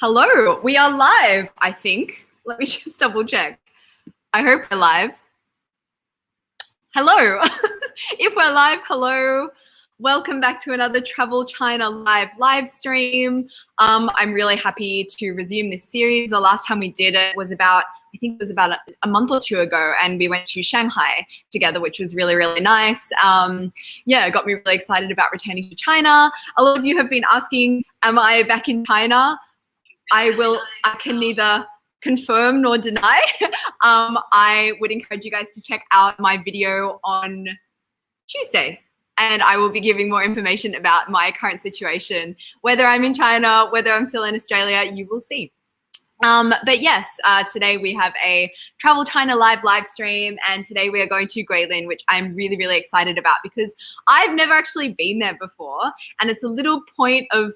Hello, we are live, I think. Let me just double check. I hope we're live. Hello. If we're live, hello. Welcome back to another Travel China live stream. I'm really happy to resume this series. The last time we did it was about a month or two ago, and we went to Shanghai together, which was really, really nice. Yeah, it got me really excited about returning to China. A lot of you have been asking, am I back in China? I can neither confirm nor deny. I would encourage you guys to check out my video on Tuesday, and I will be giving more information about my current situation. Whether I'm in China, whether I'm still in Australia, you will see. But yes, today we have a Travel China live stream, and today we are going to Guilin, which I'm really, really excited about because I've never actually been there before, and it's a little point of,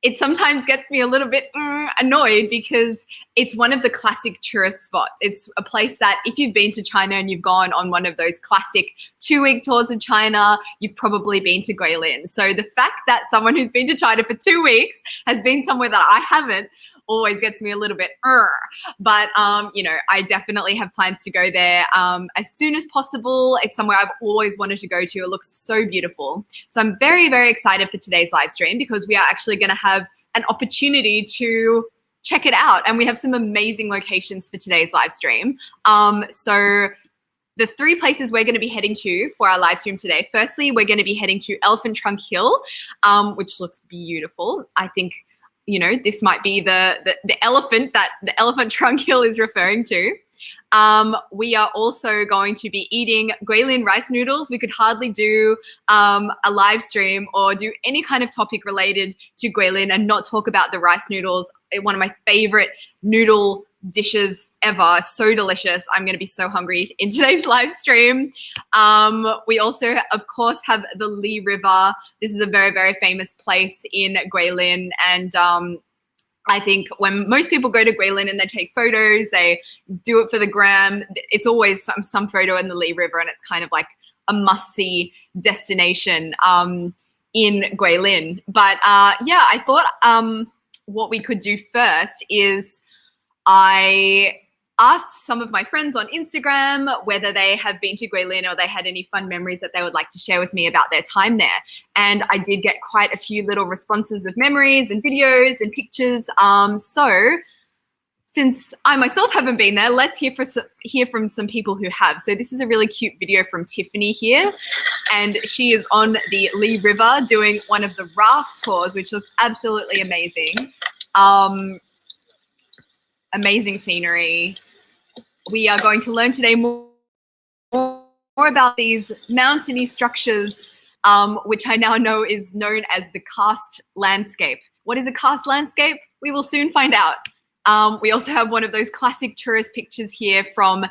it sometimes gets me a little bit annoyed because it's one of the classic tourist spots. It's a place that if you've been to China and you've gone on one of those classic 2-week tours of China, you've probably been to Guilin. So the fact that someone who's been to China for 2 weeks has been somewhere that I haven't always gets me a little bit but you know, I definitely have plans to go there as soon as possible. It's somewhere I've always wanted to go to. It looks so beautiful. So I'm very, very excited for today's live stream because we are actually going to have an opportunity to check it out, and we have some amazing locations for today's live stream. So the 3 places we're going to be heading to for our live stream today. Firstly, we're going to be heading to Elephant Trunk Hill, which looks beautiful. I think, you know, this might be the elephant that the Elephant Trunk Hill is referring to. We are also going to be eating Guilin rice noodles. We could hardly do a live stream or do any kind of topic related to Guilin and not talk about the rice noodles. One of my favorite noodle dishes ever. So delicious. I'm going to be so hungry in today's live stream. We also, of course, have the Li River. This is a very, very famous place in Guilin, and I think when most people go to Guilin and they take photos, they do it for the gram. It's always some photo in the Li River, and it's kind of like a must-see destination in Guilin. But yeah, I thought what we could do first is I asked some of my friends on Instagram whether they have been to Guilin or they had any fun memories that they would like to share with me about their time there. And I did get quite a few little responses of memories and videos and pictures. So since I myself haven't been there, let's hear from some people who have. So this is a really cute video from Tiffany here, and she is on the Li River doing one of the raft tours, which looks absolutely amazing. Amazing scenery. We are going to learn today more about these mountainy structures, which I now know is known as the karst landscape. What is a karst landscape? We will soon find out. We also have one of those classic tourist pictures here from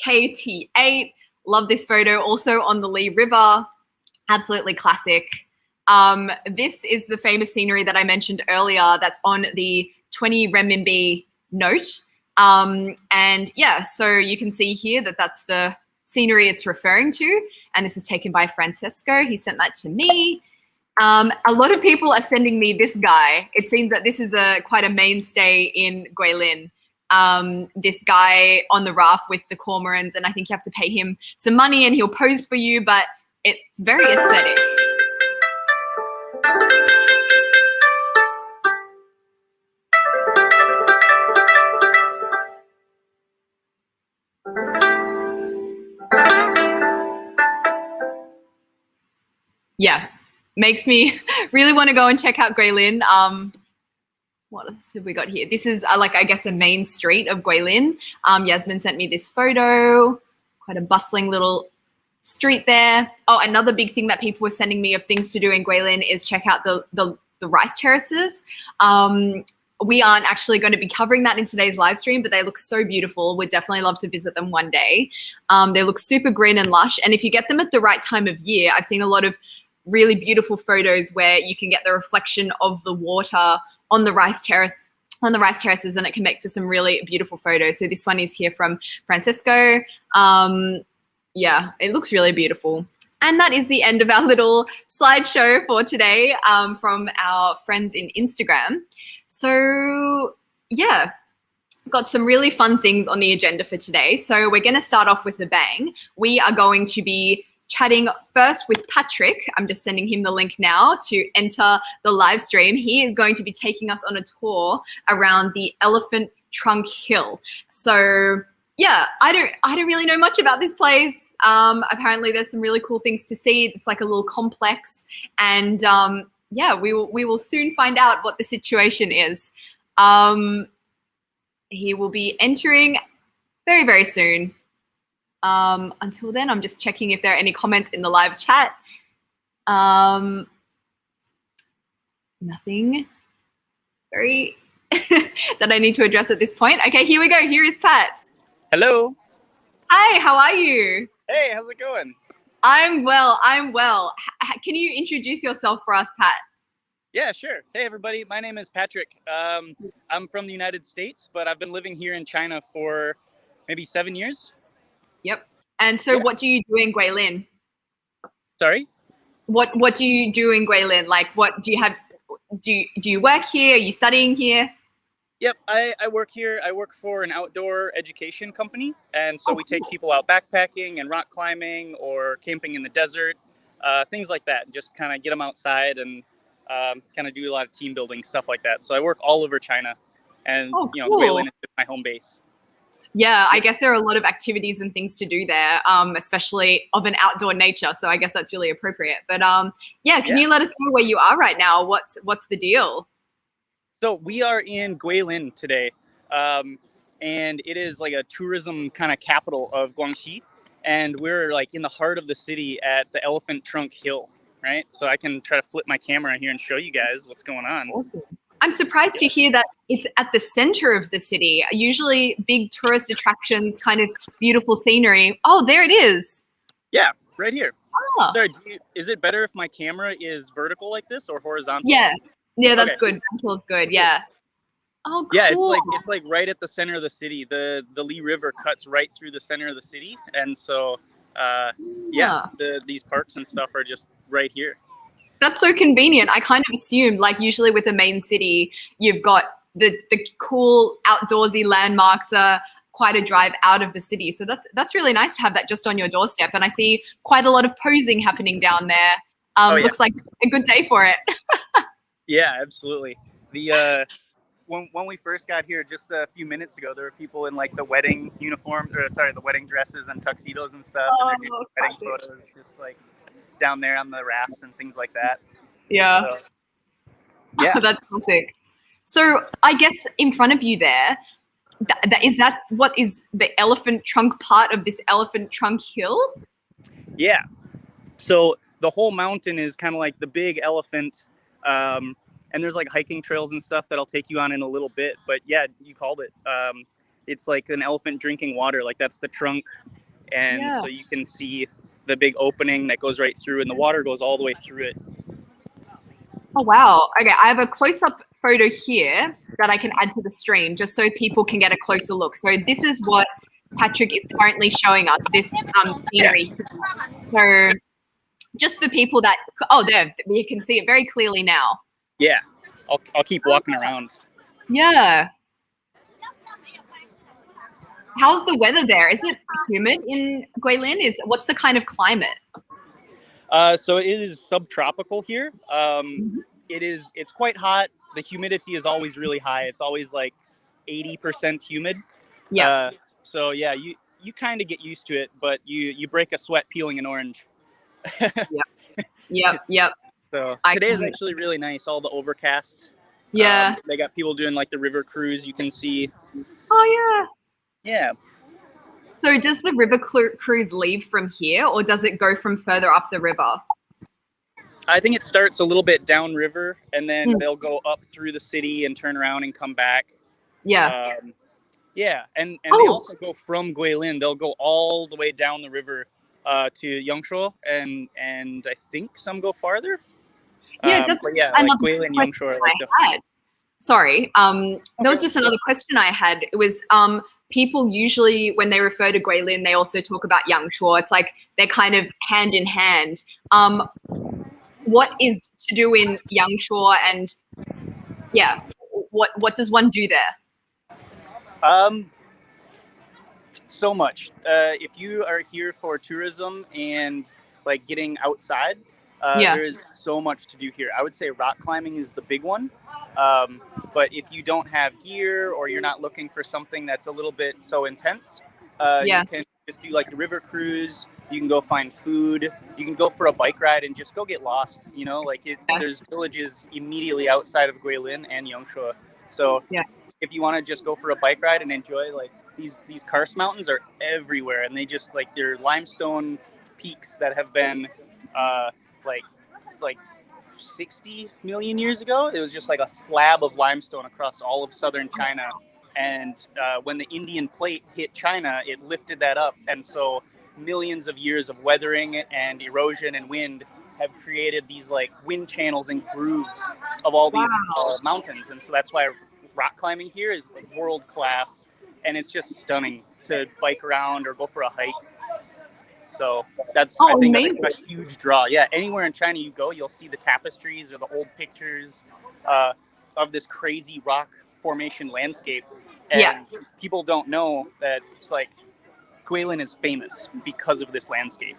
@FKT8. Love this photo. Also on the Li River. Absolutely classic. This is the famous scenery that I mentioned earlier that's on the 20 renminbi note. And yeah, so you can see here that that's the scenery it's referring to. And this is taken by Francesco. He sent that to me. A lot of people are sending me this guy. It seems that this is quite a mainstay in Guilin. This guy on the raft with the cormorants, and I think you have to pay him some money and he'll pose for you, but it's very aesthetic. Yeah, makes me really want to go and check out Guilin. What else have we got here? This is like, I guess, a main street of Guilin. Yasmin sent me this photo, quite a bustling little street there. Oh, another big thing that people were sending me of things to do in Guilin is check out the rice terraces. We aren't actually going to be covering that in today's live stream, but they look so beautiful. We'd definitely love to visit them one day. They look super green and lush, and if you get them at the right time of year, I've seen a lot of really beautiful photos where you can get the reflection of the water on the rice terraces, and it can make for some really beautiful photos. So this one is here from Francesco. Yeah, it looks really beautiful. And that is the end of our little slideshow for today from our friends in Instagram. So yeah, got some really fun things on the agenda for today. So we're going to start off with a bang. We are going to be chatting first with Patrick. I'm just sending him the link now to enter the live stream. He is going to be taking us on a tour around the Elephant Trunk Hill. So yeah, I don't really know much about this place. Apparently there's some really cool things to see. It's like a little complex, and yeah, we will soon find out what the situation is. He will be entering very, very soon. Until then, I'm just checking if there are any comments in the live chat. Nothing very that I need to address at this point. Okay, here we go. Here is Pat. Hello. Hi, how are you? Hey, how's it going? I'm well. Can you introduce yourself for us, Pat? Yeah, sure. Hey, everybody. My name is Patrick. I'm from the United States, but I've been living here in China for maybe 7 years. Yep. And so what do you do in Guilin? Sorry? What do you do in Guilin? Like, what do you have? Do you work here? Are you studying here? Yep, I work here. I work for an outdoor education company. And so we take people out backpacking and rock climbing or camping in the desert, things like that. Just kind of get them outside and kind of do a lot of team building, stuff like that. So I work all over China, and you know, Guilin is my home base. Yeah, I guess there are a lot of activities and things to do there, especially of an outdoor nature. So I guess that's really appropriate. But yeah, can you let us know where you are right now? What's the deal? So we are in Guilin today, and it is like a tourism kind of capital of Guangxi, and we're like in the heart of the city at the Elephant Trunk Hill. Right, so I can try to flip my camera here and show you guys what's going on. Awesome. I'm surprised to hear that it's at the center of the city. Usually big tourist attractions, kind of beautiful scenery. Oh, there it is. Yeah, right here. Oh. There, is it better if my camera is vertical like this or horizontal? Yeah, that's good. Vertical is good. Yeah. Oh, cool. Yeah, it's like right at the center of the city. The Li River cuts right through the center of the city, and so these parks and stuff are just right here. That's so convenient. I kind of assumed, like, usually with a main city, you've got the cool outdoorsy landmarks, quite a drive out of the city. So that's really nice to have that just on your doorstep. And I see quite a lot of posing happening down there. Looks like a good day for it. Yeah, absolutely. The when we first got here just a few minutes ago, there were people in like the wedding the wedding dresses and tuxedos and stuff, and they're doing wedding photos just like down there on the rafts and things like that. Yeah. So, yeah. That's classic. So I guess in front of you there, is that what is the elephant trunk part of this Elephant Trunk Hill? Yeah. So the whole mountain is kind of like the big elephant, and there's like hiking trails and stuff that I'll take you on in a little bit. But yeah, you called it. It's like an elephant drinking water. Like that's the trunk, and so you can see the big opening that goes right through, and the water goes all the way through it. Oh, wow. Okay, I have a close-up photo here that I can add to the stream just so people can get a closer look. So this is what Patrick is currently showing us, this scenery. So just for people that, there, you can see it very clearly now. Yeah, I'll keep walking around. Yeah. How's the weather there? Is it humid in Guilin? What's the kind of climate? So it is subtropical here. It's quite hot. The humidity is always really high. It's always like 80% humid. Yeah. So yeah, you kind of get used to it, but you break a sweat peeling an orange. Yep. So today is actually really nice. All the overcast. Yeah. They got people doing like the river cruise. You can see. Oh yeah. Yeah. So does the river cruise leave from here, or does it go from further up the river? I think it starts a little bit downriver, and then they'll go up through the city and turn around and come back. Yeah. And they also go from Guilin. They'll go all the way down the river to Yangshuo, and I think some go farther. Yeah, like Guilin, Yangshuo. Sorry, there was just another question I had. It was people usually, when they refer to Guilin, they also talk about Yangshuo. It's like they're kind of hand in hand. What is to do in Yangshuo, and What does one do there? So much. If you are here for tourism and like getting outside, there is so much to do here. I would say rock climbing is the big one. But if you don't have gear or you're not looking for something that's a little bit so intense, you can just do like the river cruise. You can go find food. You can go for a bike ride and just go get lost. You know, like there's villages immediately outside of Guilin and Yangshuo. So if you want to just go for a bike ride and enjoy, like these karst mountains are everywhere, and they just like they're limestone peaks that have been like 60 million years ago. It was just like a slab of limestone across all of southern China, and when the Indian plate hit China, it lifted that up, and so millions of years of weathering and erosion and wind have created these like wind channels and grooves of all these mountains, and so that's why rock climbing here is like world class, and it's just stunning to bike around or go for a hike. So that's I think that's a huge draw. Yeah, anywhere in China you go, you'll see the tapestries or the old pictures of this crazy rock formation landscape, and people don't know that it's like Guilin is famous because of this landscape.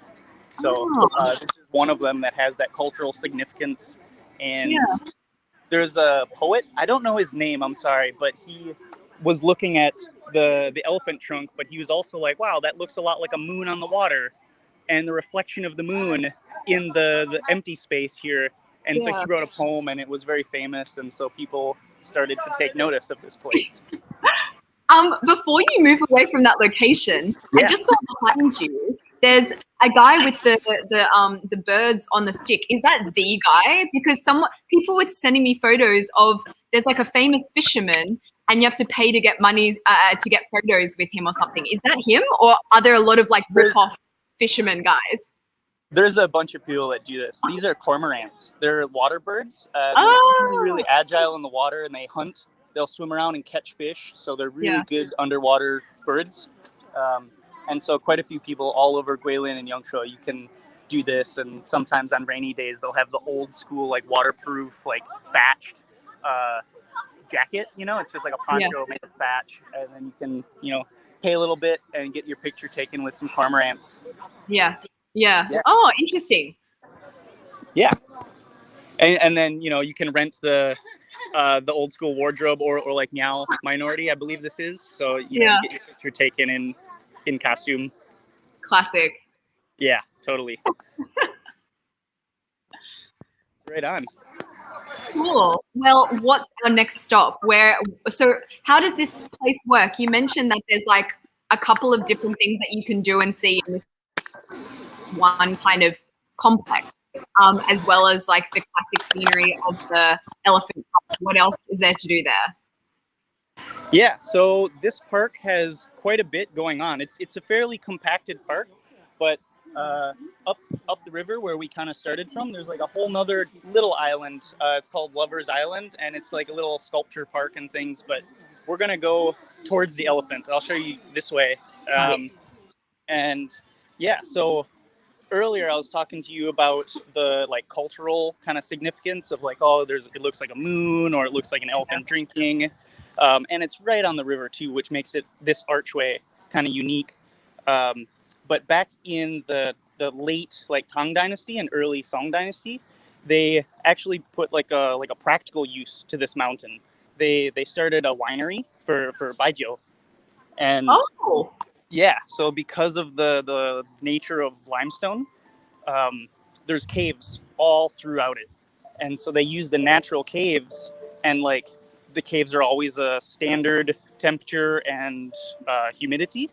So this is one of them that has that cultural significance. And there's a poet, I don't know his name, I'm sorry, but he was looking at the elephant trunk, but he was also like, wow, that looks a lot like a moon on the water and the reflection of the moon in the empty space here. And so he wrote a poem, and it was very famous, and so people started to take notice of this place. Before you move away from that location, I just saw behind you, there's a guy with the birds on the stick. Is that the guy? Because people were sending me photos of, there's like a famous fisherman, and you have to pay to get money to get photos with him or something. Is that him, or are there a lot of like rip-off fisherman guys? There's a bunch of people that do this. These are cormorants. They're water birds. They're really agile in the water, and they hunt. They'll swim around and catch fish, so they're really good underwater birds. And so quite a few people all over Guilin and Yangshuo, you can do this, and sometimes on rainy days they'll have the old school like waterproof, like thatched jacket, you know, it's just like a poncho made of thatch, and then you can, you know, pay a little bit and get your picture taken with some cormorants. Yeah. Oh, interesting. Yeah. And then, you know, you can rent the old school wardrobe or like Meow Minority, I believe this is. So you know, get your picture taken in costume. Classic. Yeah, totally. Right on. Cool. Well, what's our next stop? So how does this place work? You mentioned that there's like a couple of different things that you can do and see in one kind of complex, as well as like the classic scenery of the elephant park. What else is there to do there? Yeah, so this park has quite a bit going on. It's a fairly compacted park, but up the river where we kind of started from, there's like a whole nother little island. It's called Lover's Island, and it's like a little sculpture park and things, but we're gonna go towards the elephant. I'll show you this way. And yeah, so earlier I was talking to you about the like cultural kind of significance of like, oh, it looks like a moon, or it looks like an elephant drinking, and it's right on the river too, which makes this archway kind of unique. But back in the late like Tang Dynasty and early Song Dynasty, they actually put like a practical use to this mountain. They started a winery for baijiu, and yeah, so because of the nature of limestone, there's caves all throughout it, and so they use the natural caves, and like the caves are always a standard temperature and humidity.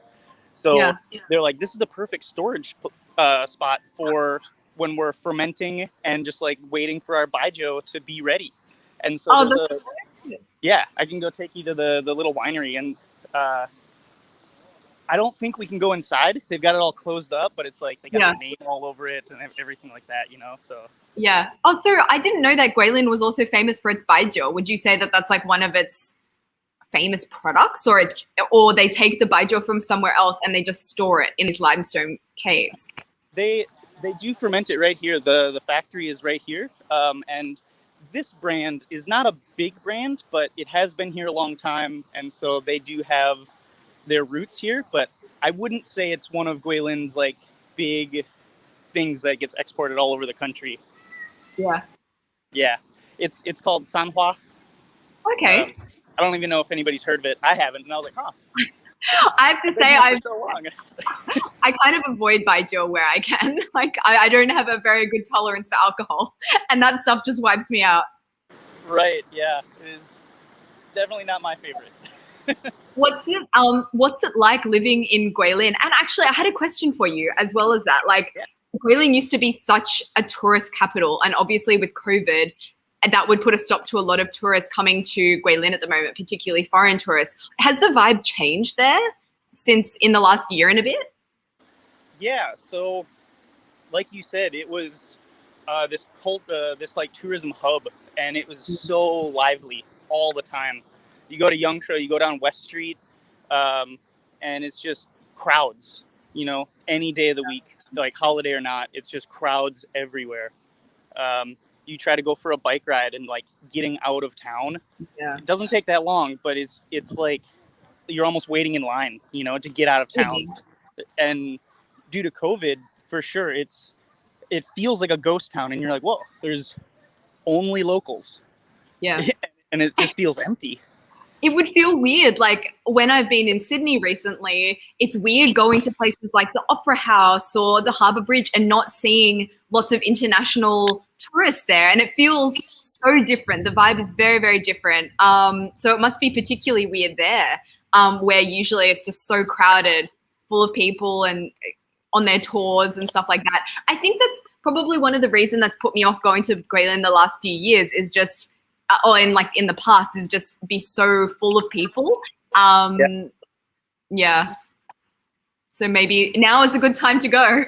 So they're like, this is the perfect storage spot for when we're fermenting and just like waiting for our baijiu to be ready. And so I can go take you to the little winery, and I don't think we can go inside. They've got it all closed up, but it's like they got their name all over it and everything like that, you know. So yeah. Oh, so I didn't know that Guilin was also famous for its baijiu. Would you say that that's like one of its famous products, or they take the baijiu from somewhere else and they just store it in these limestone caves? They do ferment it right here. The factory is right here, and this brand is not a big brand, but it has been here a long time, and so they do have their roots here. But I wouldn't say it's one of Guilin's like big things that gets exported all over the country. Yeah. Yeah, it's called Sanhua. Okay. I don't even know if anybody's heard of it. I haven't, and I was like, huh. I have to say, So I kind of avoid baijiu where I can. Like, I don't have a very good tolerance for alcohol, and that stuff just wipes me out. right, yeah, it is definitely not my favorite. What's it like living in Guilin? And actually, I had a question for you as well as that. Like, Yeah. Guilin used to be such a tourist capital, and obviously with COVID, that would put a stop to a lot of tourists coming to Guilin at the moment, particularly foreign tourists. Has the vibe changed there since in the last year and a bit? Yeah, so like you said, it was this like tourism hub, and it was so lively all the time. You go to Yangshuo, you go down West Street, and it's just crowds. Any day of the week, like holiday or not, it's just crowds everywhere. You try to go for a bike ride, and like getting out of town, Yeah. it doesn't take that long, but it's like you're almost waiting in line, to get out of town. And due to COVID, for sure, it feels like a ghost town, and you're like, whoa, there's only locals. Yeah. And it just feels empty. It would feel weird. Like when I've been in Sydney recently, it's weird going to places like the Opera House or the Harbour Bridge and not seeing lots of international tourists there. And it feels so different. The vibe is very, very different. So it must be particularly weird there, where usually it's just so crowded, full of people and on their tours and stuff like that. I think that's probably one of the reasons that's put me off going to Guilin the last few years is just or in the past is just be so full of people. Yeah. So maybe now is a good time to go.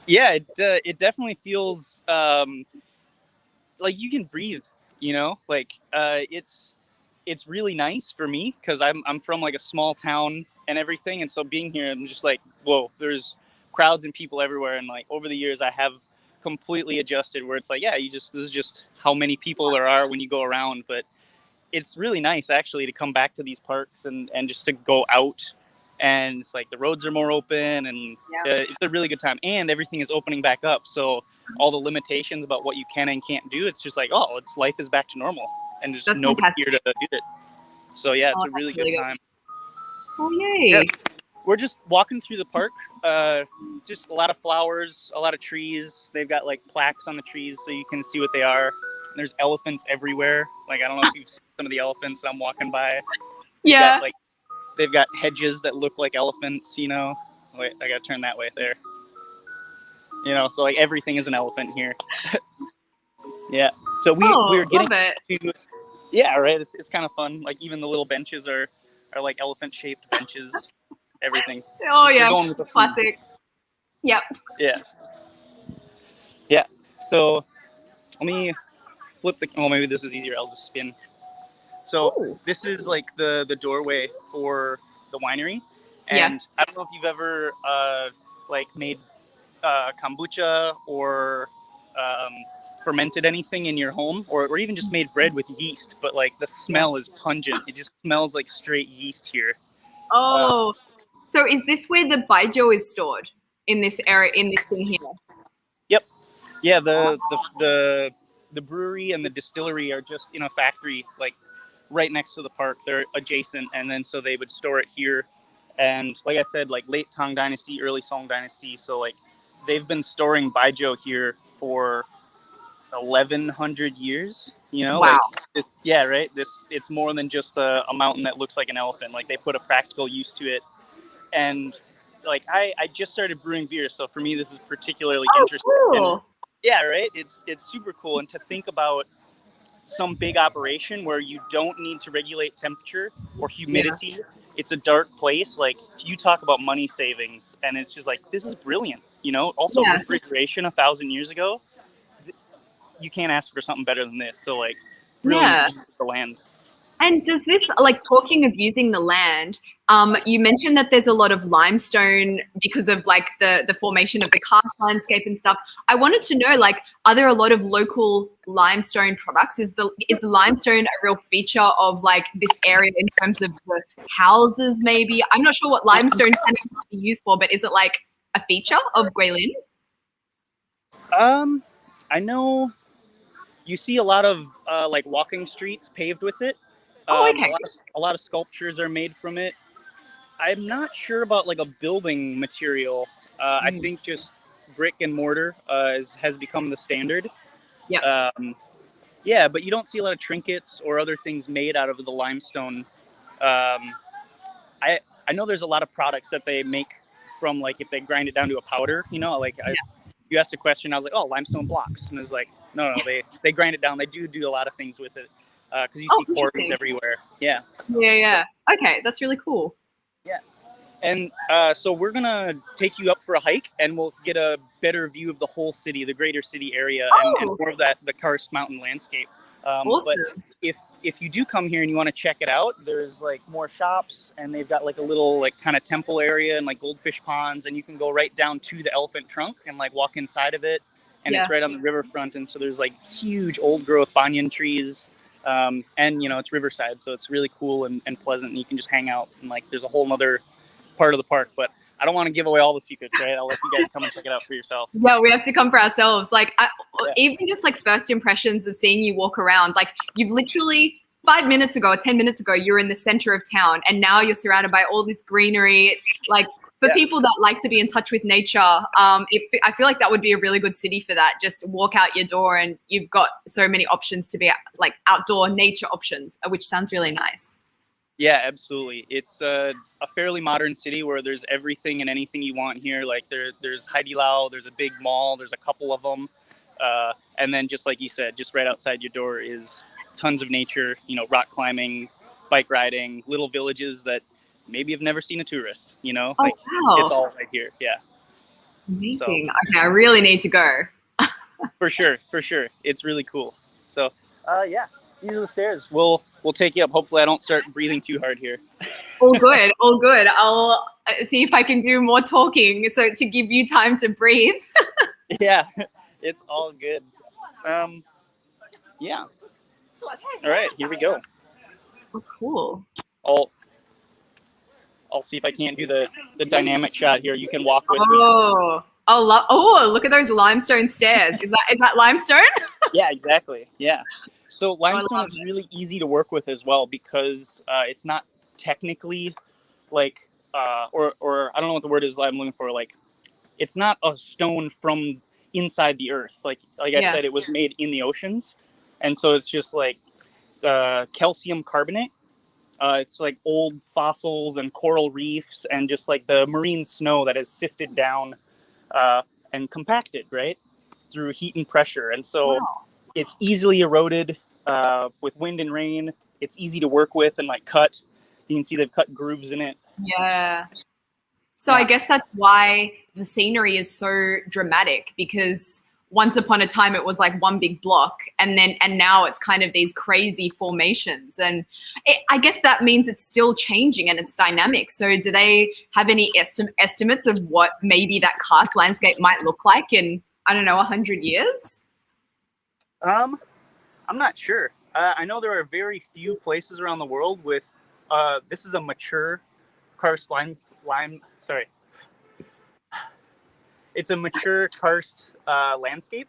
Yeah, it definitely feels like you can breathe. Like it's really nice for me because I'm from like a small town and everything, and so being here, I'm just like, whoa, there's crowds and people everywhere, and like over the years, I have completely adjusted where it's like, yeah, this is just how many people there are when you go around. But it's really nice actually to come back to these parks and just to go out, and it's like the roads are more open, and it's a really good time, and everything is opening back up, so all the limitations about what you can and can't do, it's just like, oh, life is back to normal, and there's nobody here to do it. So yeah, it's a really good time. Oh yay. Yeah. We're just walking through the park. Just a lot of flowers, a lot of trees. They've got like plaques on the trees so you can see what they are. There's elephants everywhere. Like, I don't know if you've seen some of the elephants that I'm walking by. Yeah. They've got hedges that look like elephants, Wait, I gotta turn that way there. So like everything is an elephant here. Yeah. So we're getting to, yeah, right. It's kind of fun. Like even the little benches are like elephant shaped benches. Everything. Oh yeah, classic. Yep. Yeah. Yeah. So let me flip maybe this is easier. I'll just spin. So this is like the doorway for the winery, and I don't know if you've ever made kombucha or fermented anything in your home, or even just made bread with yeast, but like the smell is pungent. It just smells like straight yeast here. Oh, so is this where the baijiu is stored in this area, in this thing here? Yep. Yeah, the brewery and the distillery are just in a factory like right next to the park. They're adjacent, and then so they would store it here. And like I said, like late Tang Dynasty, early Song Dynasty, so like they've been storing baijiu here for 1,100 years. Wow. Like this, yeah, right. It's more than just a mountain that looks like an elephant. Like they put a practical use to it, and like I just started brewing beer, so for me this is particularly interesting. Cool. And, yeah, right. It's super cool, and to think about some big operation where you don't need to regulate temperature or humidity. Yeah. It's a dark place. Like you talk about money savings, and it's just like, this is brilliant. Also refrigeration 1,000 years ago, you can't ask for something better than this. So like really the land. And does this, like, talking of using the land, you mentioned that there's a lot of limestone because of like the formation of the karst landscape and stuff. I wanted to know, like, are there a lot of local limestone products? Is limestone a real feature of like this area in terms of the houses? Maybe I'm not sure what limestone can be used for, but is it like a feature of Guilin? I know you see a lot of like walking streets paved with it. Oh, okay. A lot of sculptures are made from it. I'm not sure about like a building material. I think just brick and mortar has become the standard. Yeah. Yeah, but you don't see a lot of trinkets or other things made out of the limestone. Um, I know there's a lot of products that they make from, like, if they grind it down to a powder. Like you asked a question, I was like, oh, limestone blocks, and it was like, no, they grind it down. They do a lot of things with it because you Oh, see quarries everywhere. Yeah. Yeah. So, Okay, that's really cool. yeah. And so we're going to take you up for a hike, and we'll get a better view of the whole city, the greater city area, and more of the karst mountain landscape. Awesome. But if you do come here and you want to check it out, there's like more shops, and they've got like a little like kind of temple area and like goldfish ponds, and you can go right down to the elephant trunk and like walk inside of it. And it's right on the riverfront, and so there's like huge old growth banyan trees. And it's riverside, so it's really cool and pleasant, and you can just hang out, and like there's a whole other part of the park, but I don't want to give away all the secrets, right? I'll let you guys come and check it out for yourself. Yeah, we have to come for ourselves. Like, even just like first impressions of seeing you walk around, like you've literally 5 minutes ago or 10 minutes ago, you're in the center of town, and now you're surrounded by all this greenery. Like, for people that like to be in touch with nature, I feel like that would be a really good city for that. Just walk out your door and you've got so many options to be like outdoor nature options, which sounds really nice. Yeah, absolutely. It's a fairly modern city where there's everything and anything you want here. Like there's Haidilao, there's a big mall, there's a couple of them. And then just like you said, just right outside your door is tons of nature, rock climbing, bike riding, little villages that maybe have never seen a tourist, Wow. It's all right here. Yeah. Amazing. So, okay, I really need to go. For sure. It's really cool. So, yeah. These are the stairs. We'll take you up. Hopefully I don't start breathing too hard here. All good. I'll see if I can do more talking so to give you time to breathe. Yeah, it's all good. Yeah. All right, here we go. Oh, cool. I'll see if I can't do the dynamic shot here. You can walk with me. Look at those limestone stairs. Is that limestone? Yeah, exactly. Yeah. So limestone is really easy to work with as well because it's not technically like or I don't know what the word is I'm looking for. Like, it's not a stone from inside the earth. Like I said, it was made in the oceans, and so it's just like calcium carbonate. It's like old fossils and coral reefs and just like the marine snow that has sifted down and compacted, right, through heat and pressure, and so it's easily eroded with wind and rain. It's easy to work with and like cut. You can see they've cut grooves in it. Yeah. So I guess that's why the scenery is so dramatic, because once upon a time it was like one big block, and now it's kind of these crazy formations, and I guess that means it's still changing and it's dynamic. So do they have any estimates of what maybe that karst landscape might look like in, I don't know, 100 years? I'm not sure. I know there are very few places around the world with this is a mature karst sorry. It's a mature karst landscape.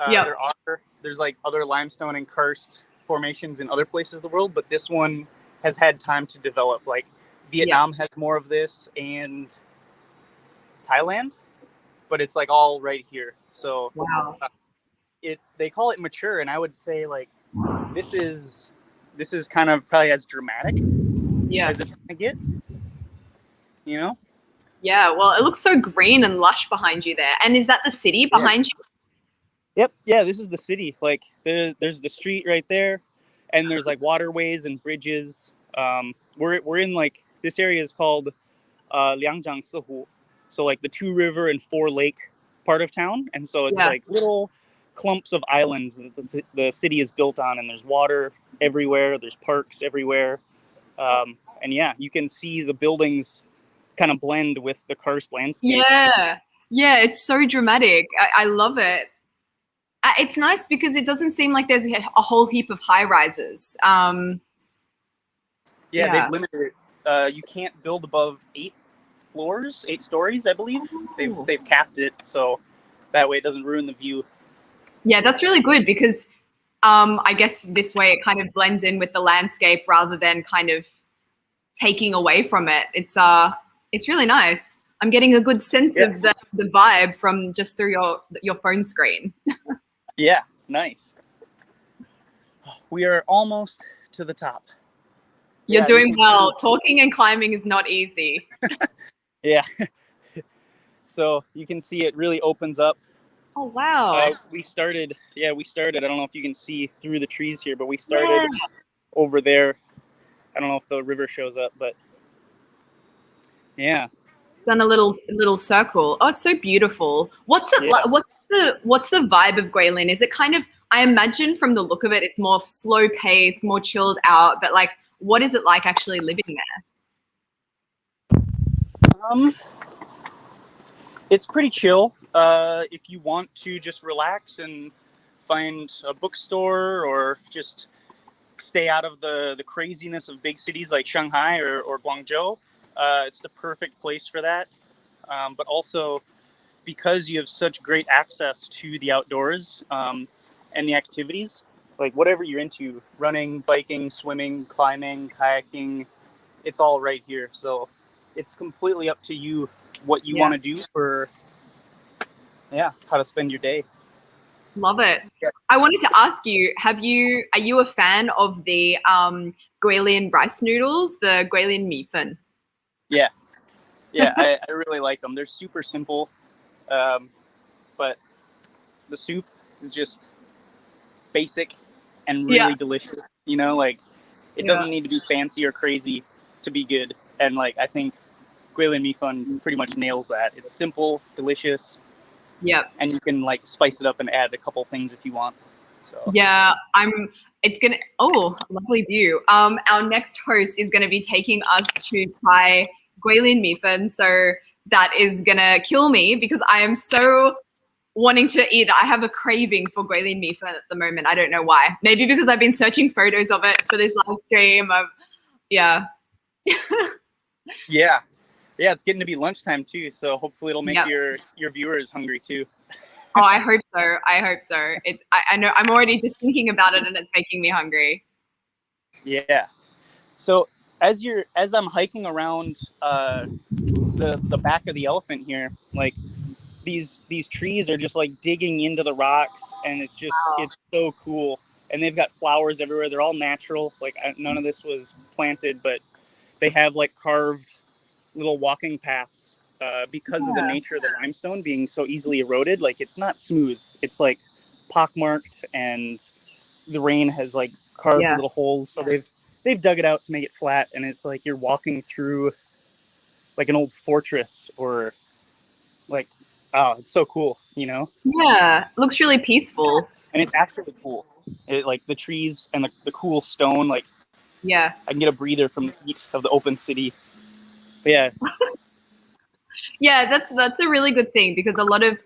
There's like other limestone and karst formations in other places of the world, but this one has had time to develop. Like Vietnam has more of this, and Thailand, but it's like all right here. So they call it mature, and I would say like this is kind of probably as dramatic as it's gonna get. Yeah, well, it looks so green and lush behind you there. And is that the city behind you? Yep. Yeah, this is the city. Like there's the street right there, and there's like waterways and bridges. We're in like this area is called Liangjiang Sehu, so like the 2 river and 4 lake part of town, and so it's like little clumps of islands that the city is built on, and there's water everywhere. There's parks everywhere. And yeah, you can see the buildings kind of blend with the karst landscape. Yeah. Yeah, it's so dramatic. I love it. It's nice because it doesn't seem like there's a whole heap of high rises. Yeah, they've limited it. You can't build above 8 stories, I believe. They've capped it, so that way it doesn't ruin the view. Yeah, that's really good because I guess this way it kind of blends in with the landscape rather than kind of taking away from it. It's really nice. I'm getting a good sense of the vibe from just through your phone screen. Yeah, nice. We are almost to the top. You're doing well. Talking and climbing is not easy. Yeah. So you can see it really opens up. Oh, wow. We started. I don't know if you can see through the trees here, but we started over there. I don't know if the river shows up, but yeah. Done a little circle. Oh, it's so beautiful. What's it like? What's the vibe of Guilin? Is it kind of, I imagine from the look of it, it's more slow paced, more chilled out, but like, what is it like actually living there? It's pretty chill. If you want to just relax and find a bookstore or just stay out of the craziness of big cities like Shanghai or Guangzhou, it's the perfect place for that. But also because you have such great access to the outdoors and the activities, like whatever you're into, running, biking, swimming, climbing, kayaking, it's all right here. So it's completely up to you what you want to do for how to spend your day. Love it. I wanted to ask you, are you a fan of the Guilin rice noodles, the Guilin mifen? Yeah, I really like them. They're super simple, but the soup is just basic and really delicious. You know, like it doesn't need to be fancy or crazy to be good. And like I think Guilin mifen pretty much nails that. It's simple, delicious. Yep. And you can like spice it up and add a couple things if you want. So yeah, lovely view. Our next host is gonna be taking us to try Guilin mifen, so that is gonna kill me because I am so wanting to eat. I have a craving for Guilin mifen at the moment. I don't know why. Maybe because I've been searching photos of it for this live stream. Yeah, it's getting to be lunchtime too, so hopefully it'll make your viewers hungry too. Oh, I hope so. I know I'm already just thinking about it and it's making me hungry. Yeah. So as I'm hiking around the back of the elephant here, like these trees are just like digging into the rocks, and it's so cool. And they've got flowers everywhere. They're all natural. Like none of this was planted, but they have like carved little walking paths because of the nature of the limestone being so easily eroded. Like it's not smooth. It's like pockmarked, and the rain has like carved little holes. So they've dug it out to make it flat, and it's like you're walking through like an old fortress or like, oh, it's so cool, you know? Yeah, looks really peaceful. And it's actually cool. Like the trees and the cool stone, like I can get a breather from the heat of the open city. But yeah. Yeah, that's a really good thing because a lot of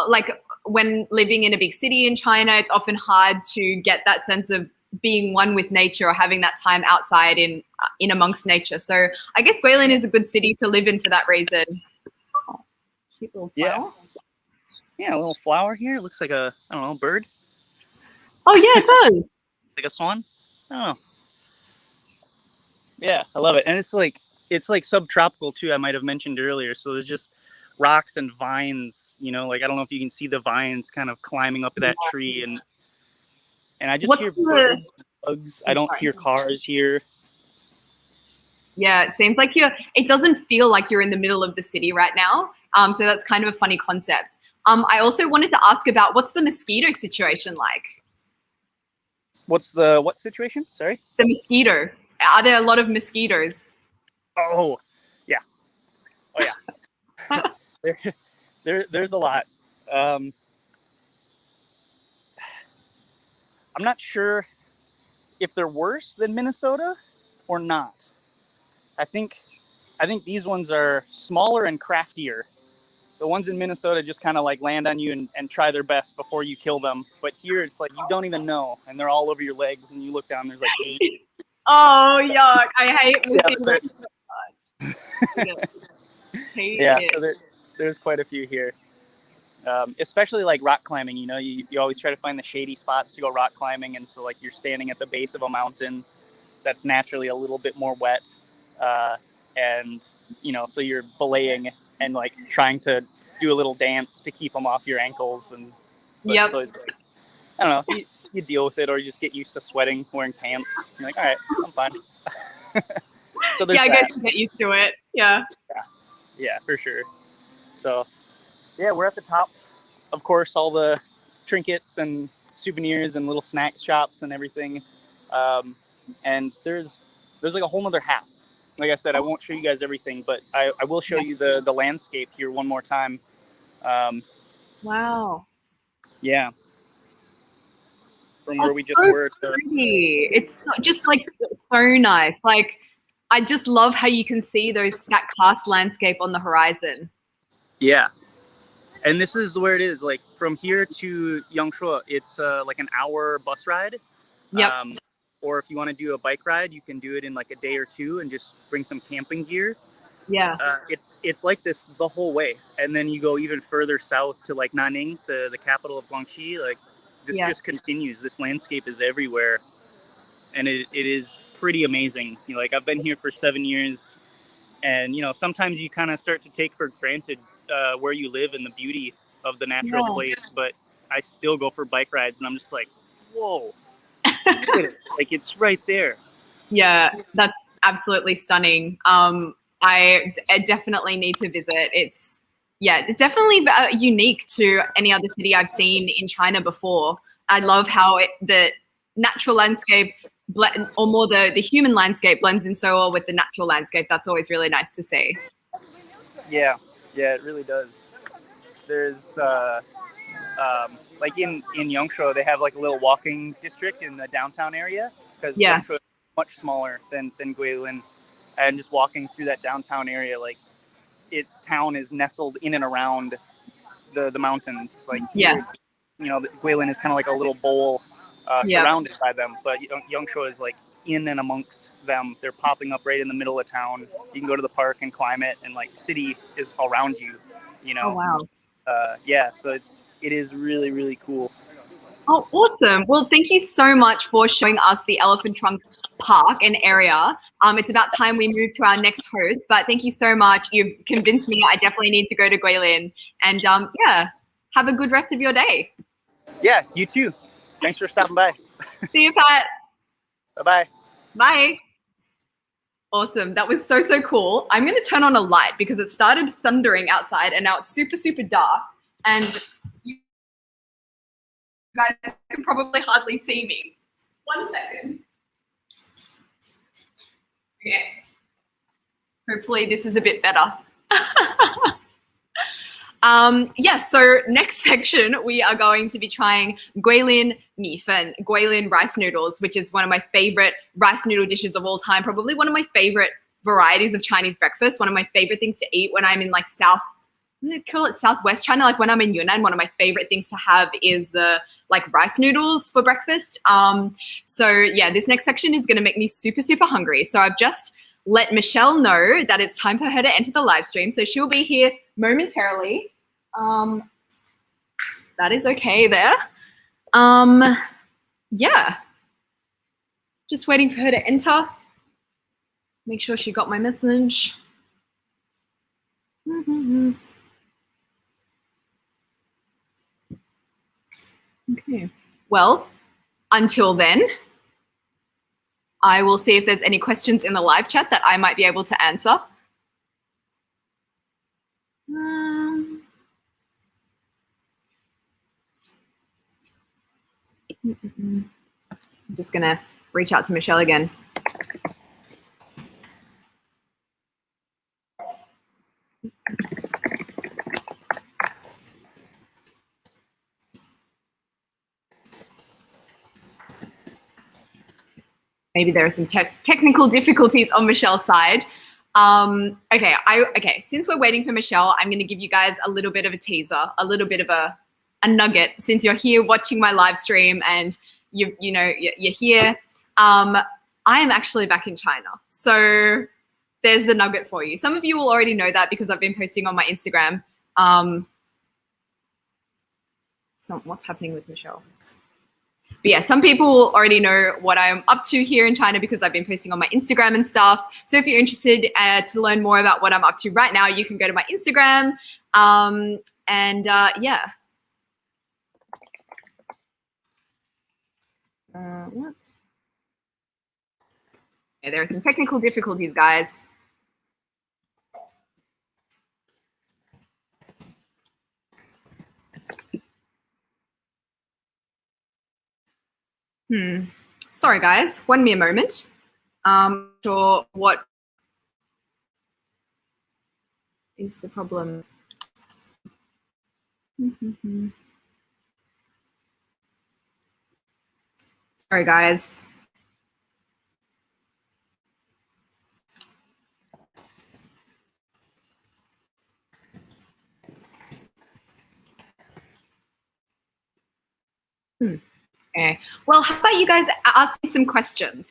like when living in a big city in China, it's often hard to get that sense of being one with nature or having that time outside in amongst nature. So I guess Guilin is a good city to live in for that reason. Oh, cute little flower. Yeah, a little flower here. It looks like a, I don't know, bird. Oh yeah, it does. Like a swan. Oh. Yeah, I love it. And it's like subtropical too, I might have mentioned earlier. So there's just rocks and vines, you know, like I don't know if you can see the vines kind of climbing up that tree, and I just hear birds, bugs. I don't hear cars here. Yeah, it seems like it doesn't feel like you're in the middle of the city right now. So that's kind of a funny concept. I also wanted to ask about what's the mosquito situation like? What's the what situation? Sorry? The mosquito. Are there a lot of mosquitoes? Oh, yeah. Oh, yeah. There's a lot. I'm not sure if they're worse than Minnesota or not. I think these ones are smaller and craftier. The ones in Minnesota just kind of like land on you and try their best before you kill them. But here it's like you don't even know, and they're all over your legs, and you look down, there's like 8. Oh, yuck. I hate Yeah, mosquitoes so much. Hate yeah, it. so there's quite a few here. Especially like rock climbing, you know, you always try to find the shady spots to go rock climbing. And so like you're standing at the base of a mountain that's naturally a little bit more wet. And, you know, so you're belaying and like trying to do a little dance to keep them off your ankles. Yep. So it's like, I don't know, you deal with it, or you just get used to sweating, wearing pants. You're like, all right, I'm fine. So there's I that. guess you get used to it. Yeah. Yeah, for sure. So yeah, we're at the top. Of course, all the trinkets and souvenirs and little snack shops and everything. And there's like a whole nother half. Like I said, I won't show you guys everything, but I will show you the landscape here one more time. Wow. Yeah. From where we just So were. pretty. It's just like so nice. Like, I just love how you can see that karst landscape on the horizon. Yeah. And this is where it is. Like from here to Yangshuo, it's like an hour bus ride. Yep. Or if you want to do a bike ride, you can do it in like a day or two and just bring some camping gear. Yeah. It's like this the whole way. And then you go even further south to like Nanning, the capital of Guangxi. Like this just continues. This landscape is everywhere. And it is pretty amazing. You know, like I've been here for 7 years, and you know, sometimes you kind of start to take for granted where you live and the beauty of the natural place. But I still go for bike rides, and I'm just like, whoa, look at it. Like it's right there. Yeah, that's absolutely stunning. I definitely need to visit. It's definitely unique to any other city I've seen in China before. I love how the natural landscape or more the human landscape blends in so well with the natural landscape. That's always really nice to see. Yeah, it really does. There's like in Yangshuo, they have like a little walking district in the downtown area, because Yangshuo is much smaller than Guilin. And just walking through that downtown area, like its town is nestled in and around the mountains. Like here, you know, Guilin is kind of like a little bowl surrounded by them, but Yangshuo is like in and amongst them. They're popping up right in the middle of town. You can go to the park and climb it, and like the city is around you. You know. Oh wow. Yeah, so it is really, really cool. Oh, awesome. Well, thank you so much for showing us the Elephant Trunk Park and area. It's about time we move to our next host, but thank you so much. You've convinced me. I definitely need to go to Guilin. And have a good rest of your day. Yeah, you too. Thanks for stopping by. See you, Pat. Bye-bye. Bye. Awesome. That was so cool. I'm going to turn on a light because it started thundering outside and now it's super, super dark. And you guys can probably hardly see me. 1 second. Okay. Hopefully this is a bit better. So next section, we are going to be trying Guilin mifen, Guilin rice noodles, which is one of my favorite rice noodle dishes of all time. Probably one of my favorite varieties of Chinese breakfast. One of my favorite things to eat when I'm in like I'm gonna call it Southwest China. Like when I'm in Yunnan, one of my favorite things to have is the like rice noodles for breakfast. This next section is gonna make me super, super hungry. So I've just let Michelle know that it's time for her to enter the live stream. So she'll be here momentarily. That is okay there. Just waiting for her to enter. Make sure she got my message. Okay. Well, until then, I will see if there's any questions in the live chat that I might be able to answer. I'm just gonna reach out to Michelle again. maybe there are some technical difficulties on Michelle's side. Okay. Since we're waiting for Michelle, I'm going to give you guys a little bit of a teaser, a little bit of a nugget. Since you're here watching my live stream and you're here, I am actually back in China. So there's the nugget for you. Some of you will already know that because I've been posting on my Instagram. What's happening with Michelle? But yeah, some people already know what I'm up to here in China because I've been posting on my Instagram and stuff. So if you're interested to learn more about what I'm up to right now, you can go to my Instagram. Yeah. What? Yeah, there are some technical difficulties, guys. Sorry, guys. One mere moment. Sure what is the problem? Sorry, guys. Okay. Well, how about you guys ask me some questions?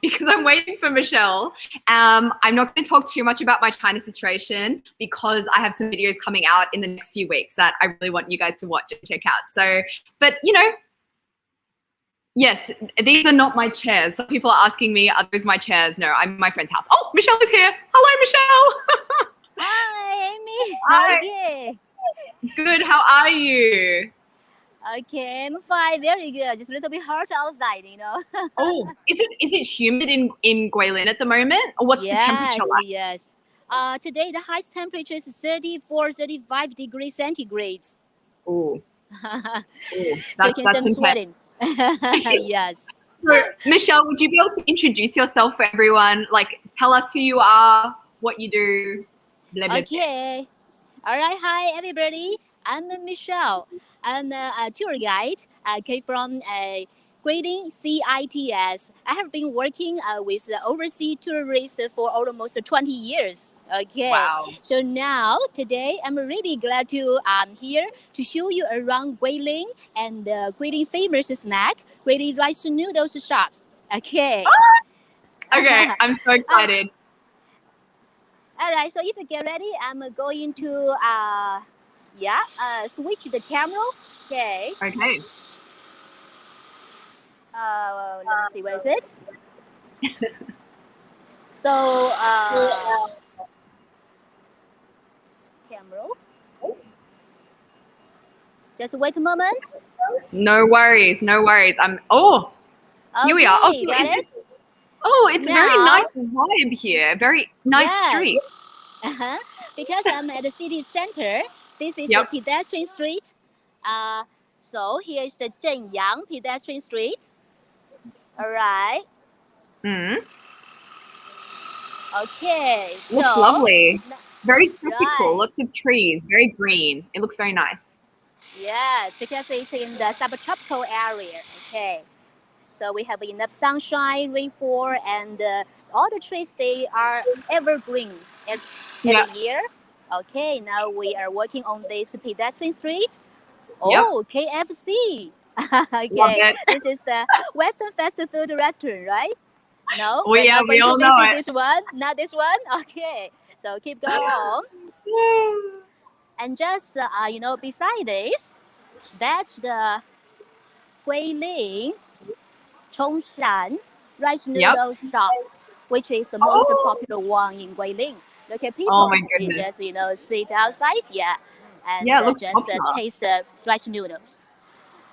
Because I'm waiting for Michelle. I'm not going to talk too much about my China situation because I have some videos coming out in the next few weeks that I really want you guys to watch and check out. So, but yes, these are not my chairs. Some people are asking me, are those my chairs? No, I'm in my friend's house. Oh, Michelle is here. Hello, Michelle. Hi, Amy. Hi. Okay. Good. How are you? Okay, I'm fine. Very good. Just a little bit hot outside, Oh, is it humid in Guilin at the moment? Or what's the temperature like? Yes. Today the highest temperature is 34, 35 degrees centigrade. Oh. So you can see I'm sweating. Yes. So, Michelle, would you be able to introduce yourself for everyone? Like, tell us who you are, what you do. Blah, blah, Okay. All right. Hi, everybody. I'm Michelle. I'm a tour guide. I came from Guilin, CITS. I have been working with overseas tourists for almost 20 years. Okay. Wow. So now, today, I'm really glad to here to show you around Guilin and Guilin famous snack, Guilin rice noodles shops. Okay. Okay, I'm so excited. All right. So if you get ready, I'm going to switch the camera. Okay. Okay. Let me see, where is it? So, camera. Just wait a moment. No worries. Here we are. Oh, so it's very nice vibe here. Very nice street. Because I'm at the city center. This is a pedestrian street. So here is the Zhenyang pedestrian street. All right. Okay. So looks lovely. Very tropical. Lots of trees. Very green. It looks very nice. Yes, because it's in the subtropical area. Okay. So we have enough sunshine, rainfall, and all the trees, they are evergreen every year. Okay, now we are working on this pedestrian street. Oh, KFC. Okay, this is the Western fast food restaurant, right? No? Oh, yeah, we all know it. This one, not this one? Okay, so keep going on. And just, beside this, that's the Guilin Chongshan rice noodle shop, which is the most popular one in Guilin. Look at people, they just, sit outside, and just taste the rice noodles.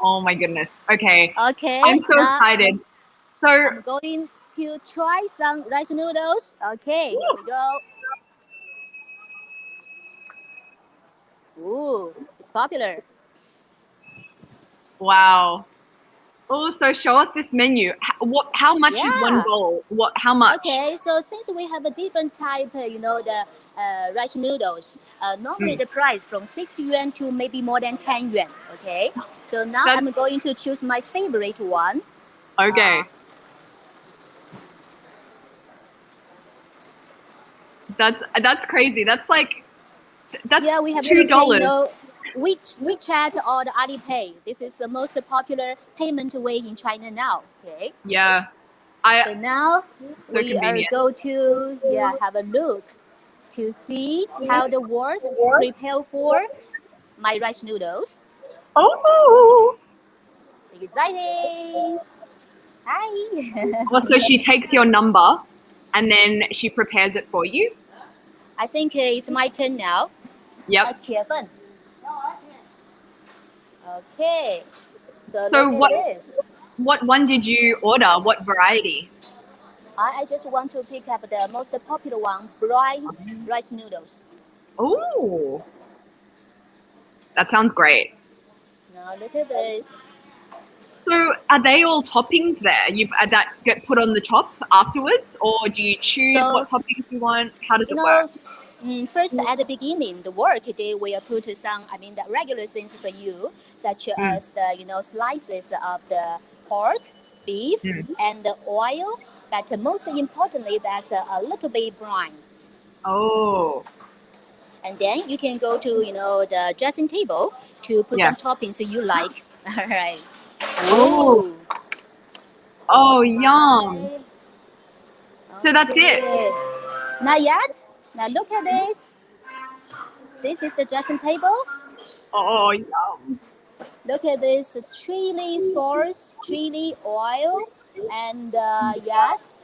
Oh my goodness. Okay. I'm so excited. So I'm going to try some rice noodles. Okay, here we go. Ooh, it's popular. Wow. Oh, so show us this menu. How much is one bowl? How much? Okay, so since we have a different type, the rice noodles, normally the price from 6 yuan to maybe more than 10 yuan. Okay, so now I'm going to choose my favorite one. Okay. That's crazy. That's Yeah, we have to $2. pay, you know, WeChat or the Alipay. This is the most popular payment way in China now. Okay. Yeah. So now So we are convenient. go to have a look to see how the world prepare for my rice noodles. Oh. Exciting! Hi. Well, so she takes your number and then she prepares it for you. I think it's my turn now. Yep. 切份. Okay. So So look at this. what one did you order? What variety? I just want to pick up the most popular one, brown rice noodles. Oh. That sounds great. Now look at this. So are they all toppings there? That get put on the top afterwards, or do you choose So, what toppings you want? How does You it know, work? first at the beginning, the work they will put some, the regular things for you, such as the, slices of the pork, beef, and the oil. But most importantly, that's a little bit brine. Oh. And then you can go to, the dressing table to put Yeah. some toppings you like. All right. Oh. Ooh. Oh, This is yum. mine. So that's it. Okay. Not yet. Now look at this. This is the dressing table. Oh, yum. Look at this chili sauce, chili oil, and yes,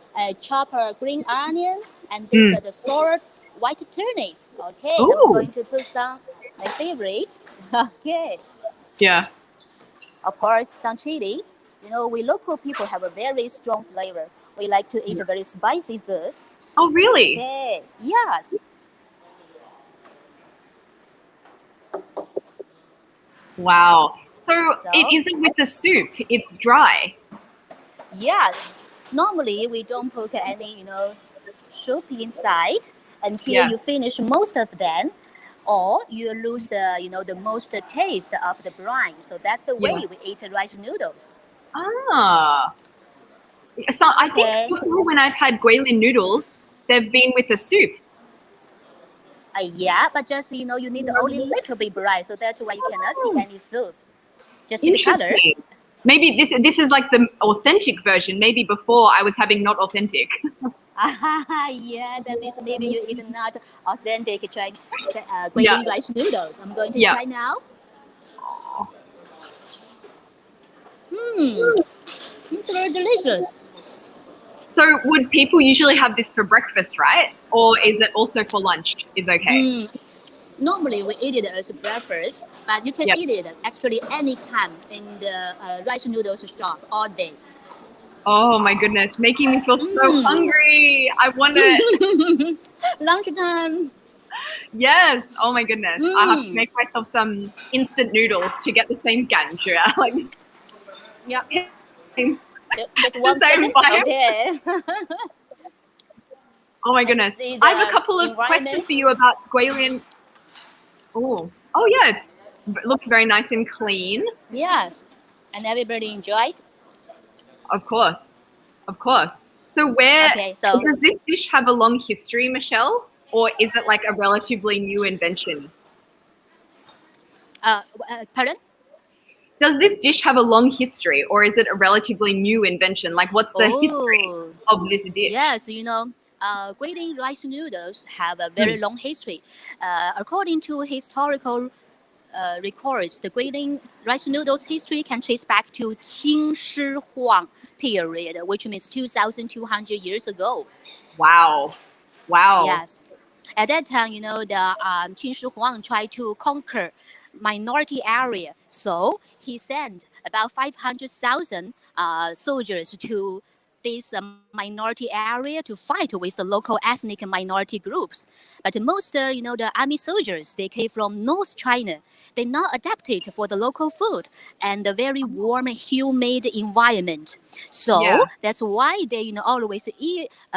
chop green onion, and this the salt white turnip. Okay, I'm Ooh. going to put some my favorites. Okay, Yeah. of course some chili. You know, we local people have a very strong flavor. We like to eat a very spicy food. Oh, really? Okay, yes. Wow. So So? it isn't with the soup. It's dry. Yes. Normally we don't put any, soup inside until Yeah. you finish most of them, or you lose the most taste of the brine. So that's the way Yeah. we eat rice noodles. Ah. So I Okay. think before when I've had Guilin noodles, they've been with the soup. Yeah, but just you need only little bit brine, so that's why you cannot see any soup. Just the color. Interesting. Maybe this is like the authentic version. Maybe before I was having not authentic. Yeah, that means maybe you eat not authentic Guilin rice noodles. I'm going to try now. It's very delicious. So would people usually have this for breakfast, right? Or is it also for lunch? Is okay. Normally we eat it as breakfast, but you can eat it actually any time in the rice noodles shop all day. Oh my goodness, making me feel so hungry. I want it. Lunchtime. Yes. Oh my goodness. I have to make myself some instant noodles to get the same ganju. Like Yeah. same, Just one the same second. vibe. Okay. Oh my goodness. I have a couple of questions for you about Guilin. Oh yeah, it looks very nice and clean. Yes, and everybody enjoyed. Of course. So does this dish have a long history, Michelle? Or is it like a relatively new invention? Pardon? Does this dish have a long history or is it a relatively new invention? Like what's the history of this dish? Yes, Guilin rice noodles have a very long history. According to historical records, the Guilin rice noodles history can trace back to Qing Shi Huang period, which means 2,200 years ago. Wow. Yes. At that time, the Qin Shi Huang tried to conquer minority area. So he sent about 500,000 soldiers to this minority area to fight with the local ethnic minority groups. But most, the army soldiers, they came from North China. They not adapted for the local food and the very warm, humid environment. So that's why they, always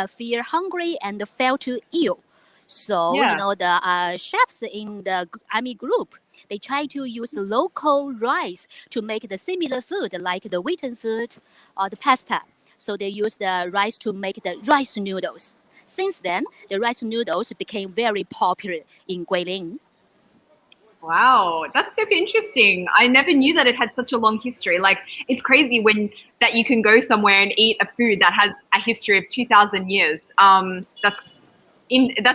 feel hungry and fell to ill. So, the chefs in the army group, they try to use the local rice to make the similar food like the wheaten food or the pasta. So they use the rice to make the rice noodles. since then, the rice noodles became very popular in Guilin. Wow, that's super interesting. I never knew that it had such a long history. Like, it's crazy when that you can go somewhere and eat a food that has a history of 2,000 years. That's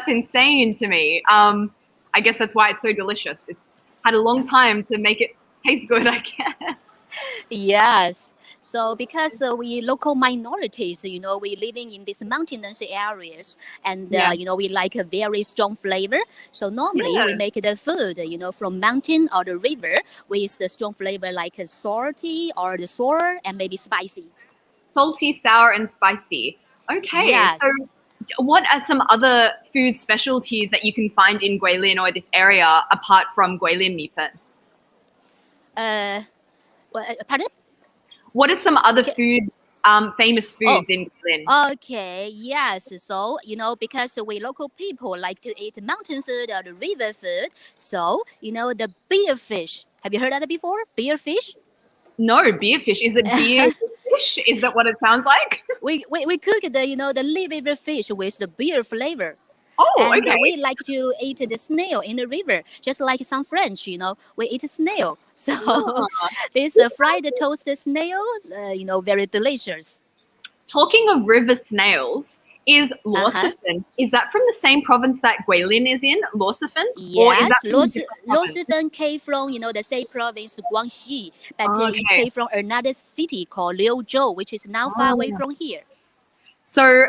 insane to me. I guess that's why it's so delicious. It's had a long time to make it taste good, I guess. Yes. So because we local minorities, we living in these mountainous areas, and we like a very strong flavor. So normally we make the food, from mountain or the river with the strong flavor like salty or the sour and maybe spicy. Salty, sour, and spicy. Okay. Yes. So what are some other food specialties that you can find in Guilin or this area apart from Guilin mifen? Pardon? What are some other foods, famous foods in Guilin? Okay, yes. So, because we local people like to eat mountain food or the river food, so, the beer fish. Have you heard of that before? Beer fish? No, beer fish. Is it beer fish? Is that what it sounds like? We cook the river fish with the beer flavor. Oh, and okay. we like to eat the snail in the river, just like some French, we eat a snail. So this fried toasted snail, very delicious. Talking of river snails, is Lorsifan, is that from the same province that Guilin is in, Lorsifan? Yes, Lorsifan came from, the same province, Guangxi, but it came from another city called Liuzhou, which is now far away from here. So,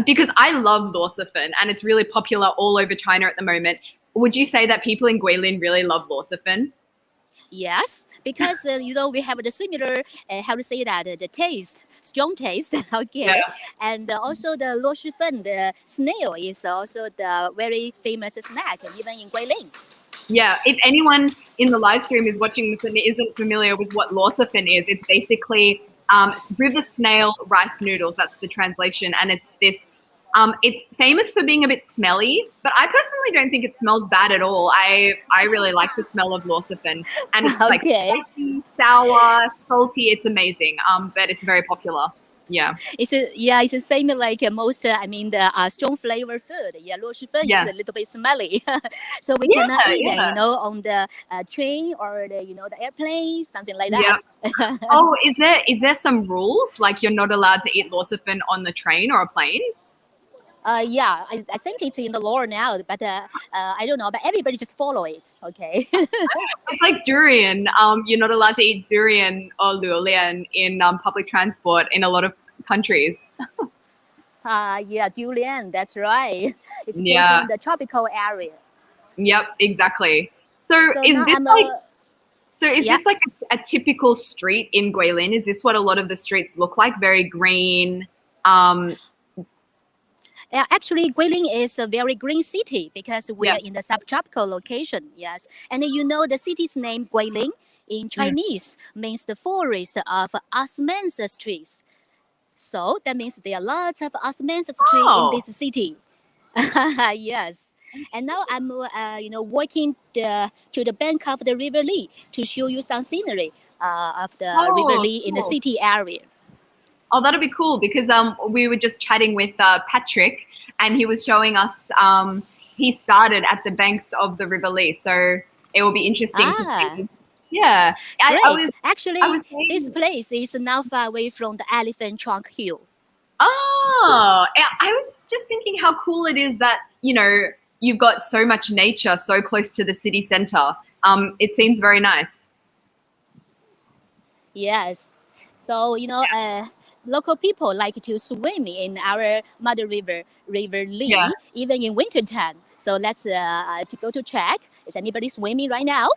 because I love Lorsifan and it's really popular all over China at the moment, would you say that people in Guilin really love Lorsifan? Yes, because we have the similar, how to say that, the taste, strong taste, and also the lo shifen, the snail, is also the very famous snack even in Guilin. Yeah, if anyone in the live stream is watching this and isn't familiar with what lo shifen is, it's basically river snail rice noodles. That's the translation, and it's this. It's famous for being a bit smelly, but I personally don't think it smells bad at all. I really like the smell of Lorsifan, and it's like spicy, sour, salty. It's amazing. But it's very popular. Yeah. It's the same like most. The strong flavor food. Yeah, Lorsifan is a little bit smelly, so we cannot eat it. On the train or the airplane, something like that. Yeah. Oh, is there some rules like you're not allowed to eat Lorsifan on the train or a plane? I think it's in the law now, but I don't know. But everybody just follow it, okay? It's like durian. You're not allowed to eat durian or luolian in public transport in a lot of countries. Durian. That's right. It's from the tropical area. Yep, exactly. So is this like a typical street in Guilin? Is this what a lot of the streets look like? Very green. Actually, Guilin is a very green city because we are in the subtropical location. Yes, and the city's name Guilin in Chinese means the forest of osmanthus trees. So that means there are lots of osmanthus trees in this city. Yes, and now I'm walking to the bank of the River Li to show you some scenery of the River Li in the city area. Oh, that'll be cool because we were just chatting with Patrick and he was showing us he started at the banks of the River Li. So it will be interesting to see. Yeah. Actually, this place is now far away from the Elephant Trunk Hill. Oh, I was just thinking how cool it is that, you've got so much nature so close to the city center. It seems very nice. Yes. So, local people like to swim in our mother river, River Li, even in winter time. So let's to go to check. Is anybody swimming right now?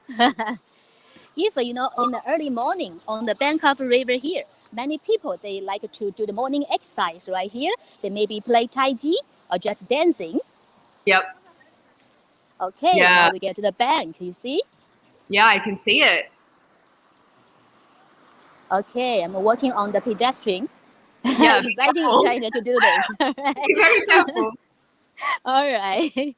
If in the early morning on the bank of the river here, many people they like to do the morning exercise right here. They maybe play Tai Chi or just dancing. Yep. Okay, now we get to the bank. You see? Yeah, I can see it. Okay, I'm working on the pedestrian. Yeah, exciting in China to do this. Be very careful. All right.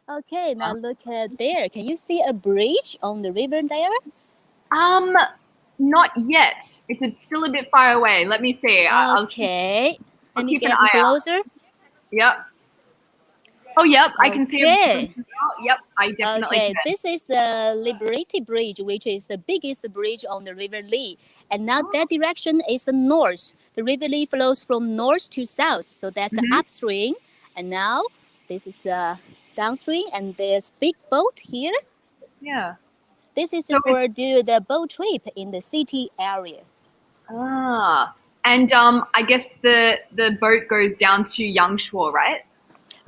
Okay, now look at there. Can you see a bridge on the river there? Not yet. It's still a bit far away. Let me see. Okay. Let me keep an get eye out. closer. Yep. Oh, yep. I can see a Okay. difference now. Yep, I definitely Okay, can. this is the Liberty Bridge, which is the biggest bridge on the River Lee. And now that direction is the north. The River Lee flows from north to south. So that's the upstream. And now this is downstream. And there's big boat here. Yeah. This is So for do the boat trip in the city area. And I guess the boat goes down to Yangshuo, right?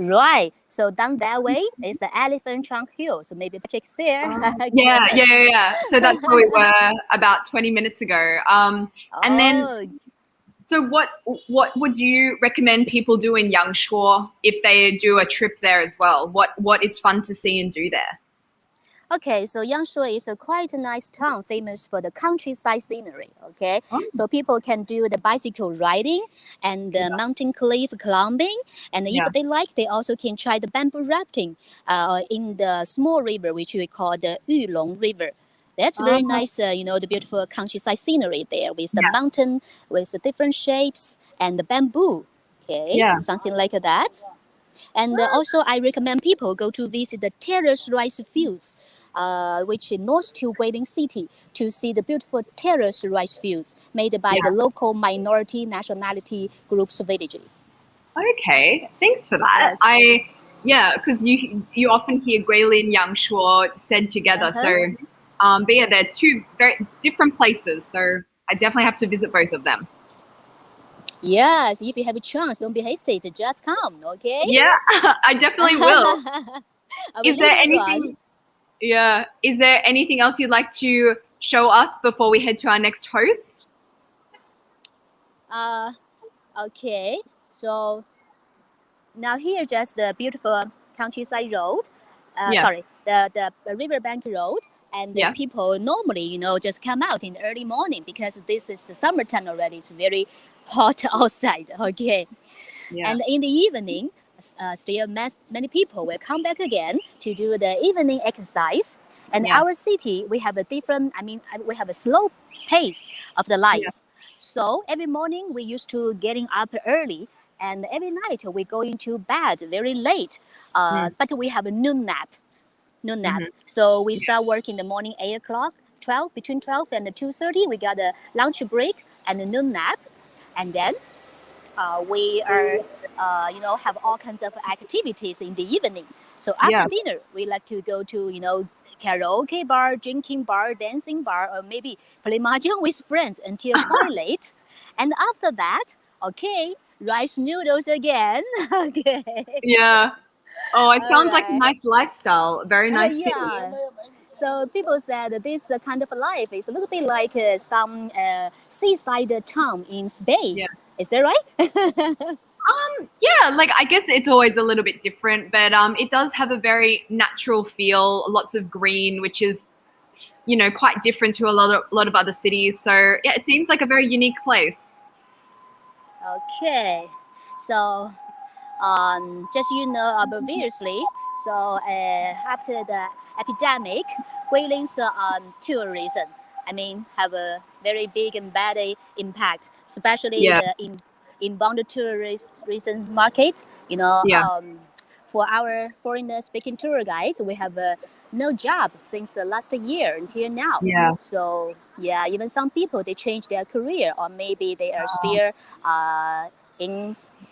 Right. So down that way is the Elephant Trunk Hill. So maybe Patrick's there. Yeah. So that's where we were about 20 minutes ago. And then, so what would you recommend people do in Yangshuo if they do a trip there as well? What is fun to see and do there? Okay, so Yangshuo is a quite a nice town, famous for the countryside scenery. Okay, so people can do the bicycle riding and the mountain cliff climbing, and if they like, they also can try the bamboo rafting in the small river, which we call the Yulong River. That's very nice, the beautiful countryside scenery there with the mountain, with the different shapes and the bamboo. Okay, something like that. And also, I recommend people go to visit the terrace rice fields, which is north to Guilin City, to see the beautiful terrace rice fields made by the local minority nationality groups villages. Okay, thanks for that. Because you often hear Guilin, Yangshuo said together. So, but yeah, they're two very different places. So I definitely have to visit both of them. Yes, if you have a chance, don't be hasty. Just come, okay? Yeah, I definitely will. Is there anything? Yeah. Is there anything else you'd like to show us before we head to our next host? Okay. So now here just the beautiful countryside road. Sorry, the riverbank road. And the people normally, just come out in the early morning because this is the summertime already. It's very hot outside. Okay. Yeah. And in the evening, still many people will come back again to do the evening exercise. And our city, we have a different, we have a slow pace of the life. Yeah. So every morning we used to getting up early, and every night we going to bed very late. But we have a noon nap. So we start work in the morning 8 o'clock, between 12 and 2:30. We got a lunch break and a noon nap, and then we are, have all kinds of activities in the evening. So after dinner, we like to go to, karaoke bar, drinking bar, dancing bar, or maybe play mahjong with friends until quite late. And after that, rice noodles again. Okay. Yeah. Oh, it sounds like a nice lifestyle. Very nice city. So people said that this kind of life is a little bit like some seaside town in Spain. Yeah. Is that right? Yeah, like I guess it's always a little bit different, but it does have a very natural feel, lots of green, which is, quite different to a lot of other cities. So yeah, it seems like a very unique place. Okay, so just obviously, so after the epidemic, Guilin's tourism, have a very big and bad impact, especially the inbound tourism market. For our foreigner-speaking tour guides, we have no job since last year until now. Yeah. So even some people they change their career, or maybe they are still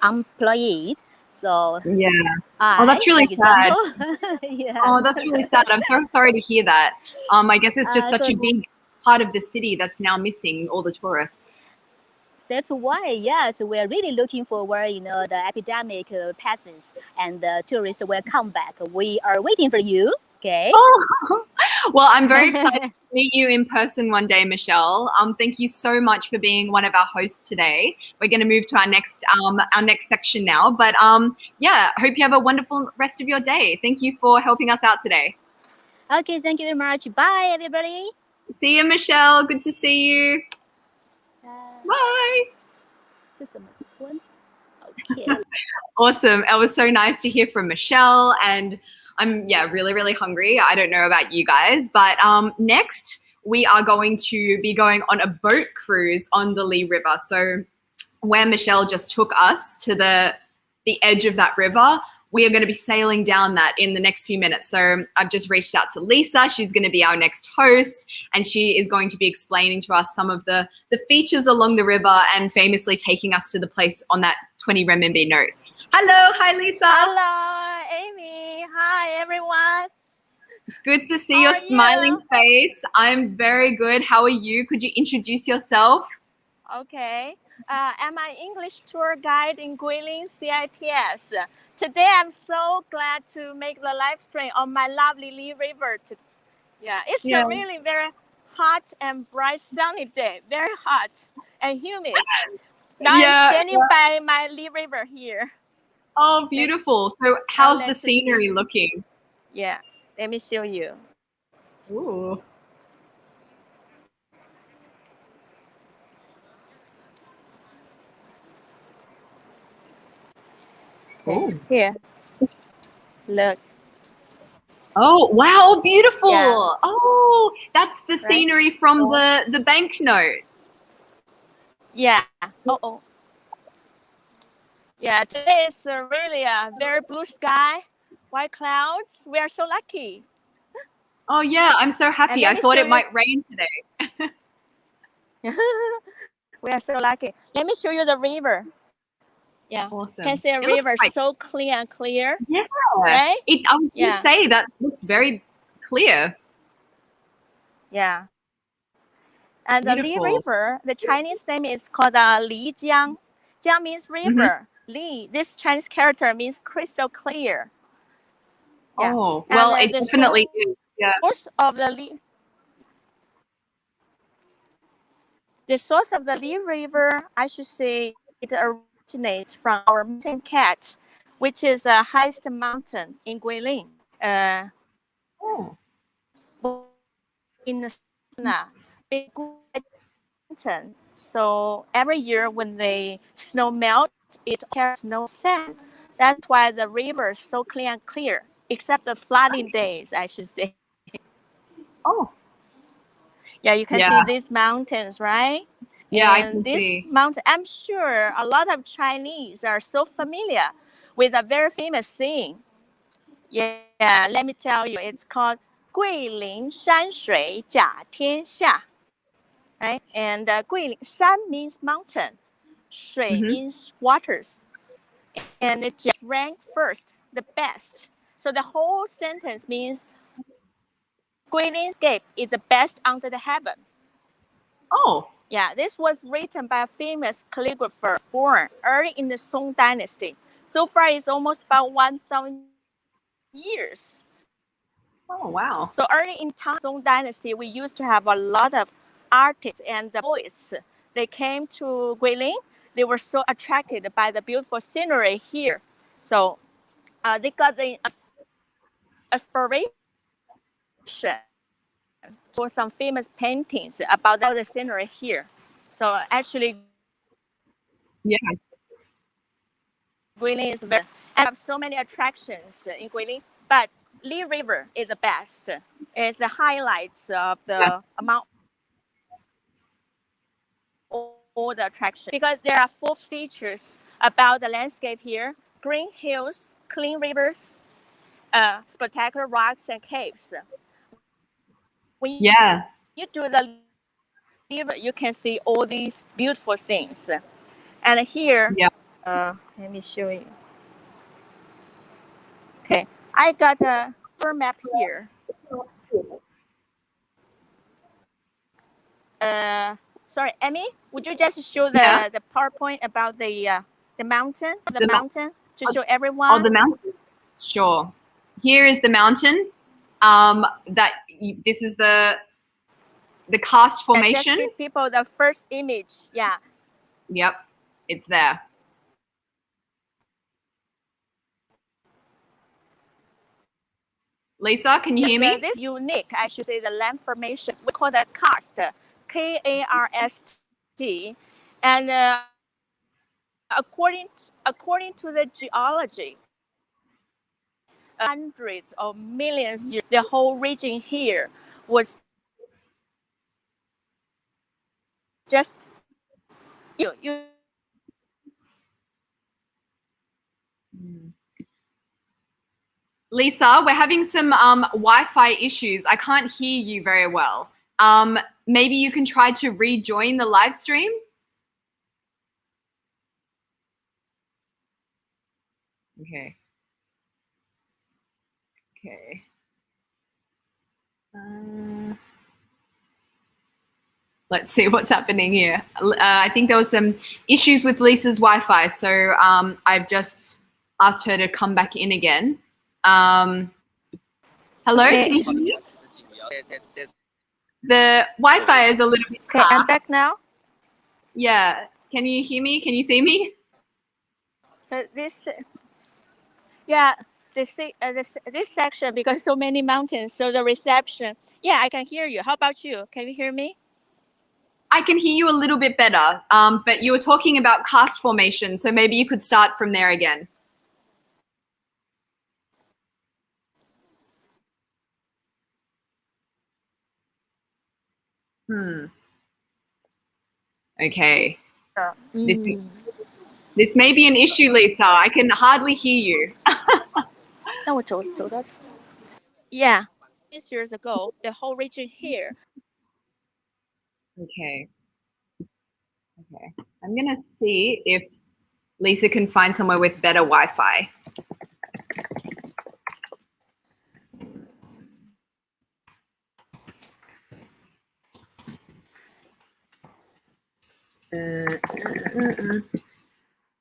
unemployed. So oh, that's really sad. Oh, that's really sad. I'm so sorry to hear that. I guess it's just such a big part of the city that's now missing all the tourists. That's why, so we're really looking forward, the epidemic passes and the tourists will come back. We are waiting for you. Okay. Oh, well, I'm very excited to meet you in person one day, Michelle. Thank you so much for being one of our hosts today. We're going to move to our next section now. But I hope you have a wonderful rest of your day. Thank you for helping us out today. Okay, thank you very much. Bye, everybody. See you, Michelle. Good to see you. Bye. Okay. Awesome. It was so nice to hear from Michelle, and I'm really, really hungry. I don't know about you guys, but next we are going to be going on a boat cruise on the Lee River. So where Michelle just took us to the edge of that river, we are going to be sailing down that in the next few minutes. So I've just reached out to Lisa. She's going to be our next host, and she is going to be explaining to us some of the features along the river and famously taking us to the place on that 20 renminbi note. Hello. Hi, Lisa. Hello, Amy. Hi, everyone. Good to see How your are you? smiling face. I'm very good. How are you? Could you introduce yourself? Okay. I'm an English tour guide in Guilin, CITS. Today, I'm so glad to make the live stream on my lovely Lee River. It's a really very hot and bright sunny day. Very hot and humid. Now I'm standing by my Lee River here. Oh, beautiful. So how's the scenery looking? Yeah, let me show you. Ooh. Okay. Here. Look. Oh, wow, beautiful. Yeah. Oh, that's the scenery from the banknote. Yeah. Oh. Yeah, today is really a very blue sky, white clouds. We are so lucky. Oh, yeah, I'm so happy. I thought it might rain today. We are so lucky. Let me show you the river. Yeah. Awesome. Can see a river so clear and clear. Yeah. Right? I was going to say that looks very clear. Yeah. And beautiful. the Lee River, the Chinese name is called Li Jiang. Jiang means river. Li, this Chinese character means crystal clear. Yeah. Oh, well, it definitely is. Yeah. The source of the Lee River, I should say, it originates from our mountain cat, which is the highest mountain in Guilin. In the big mountain. So every year when the snow melts, it carries no sand. That's why the river is so clear and clear, except the flooding days, I should say. Oh. Yeah, you can see these mountains, right? Yeah, and I can this see. mountain, I'm sure a lot of Chinese are so familiar with a very famous thing. Yeah, let me tell you, it's called 桂林山水甲天下. Right? And 桂林, shan means mountain, 水 means waters. And it just ranked first, the best. So the whole sentence means Guilin scape is the best under the heaven. Oh. Yeah, this was written by a famous calligrapher born early in the Song Dynasty. So far, it's almost about 1,000 years. Oh, wow. So early in Song Dynasty, we used to have a lot of artists and poets. They came to Guilin. They were so attracted by the beautiful scenery here. So they got the inspiration for some famous paintings about the scenery here. So actually, Guilin is very, and have so many attractions in Guilin, but Lee River is the best. It's the highlights of the among all the attractions, because there are 4 features about the landscape here: green hills, clean rivers, spectacular rocks and caves. When you do the river, you can see all these beautiful things. And here, let me show you. Okay, I got a map here. Sorry, Emmy, would you just show the PowerPoint about the mountain, mountain to show everyone? Oh, the mountain? Sure. Here is the mountain. This is the karst formation. Just give people the first image. Yeah. Yep, it's there. Lisa, can you hear me? This unique, I should say, the land formation. We call that karst, K-A-R-S-T, and according to the geology, hundreds of millions years, the whole region here was just you. Lisa, we're having some Wi-Fi issues. I can't hear you very well. Maybe you can try to rejoin the live stream. Okay. Okay. Let's see what's happening here. I think there was some issues with Lisa's Wi-Fi, so I've just asked her to come back in again. Hello? Okay. Can you hear me? The Wi-Fi is a little bit Okay, I'm back now. Yeah. Can you hear me? Can you see me? This section, because so many mountains, so the reception. Yeah, I can hear you. How about you? Can you hear me? I can hear you a little bit better, but you were talking about karst formation, so maybe you could start from there again. Okay. This may be an issue, Lisa. I can hardly hear you. Yeah, 6 years ago, the whole region here. Okay. Okay. I'm gonna see if Lisa can find somewhere with better Wi-Fi.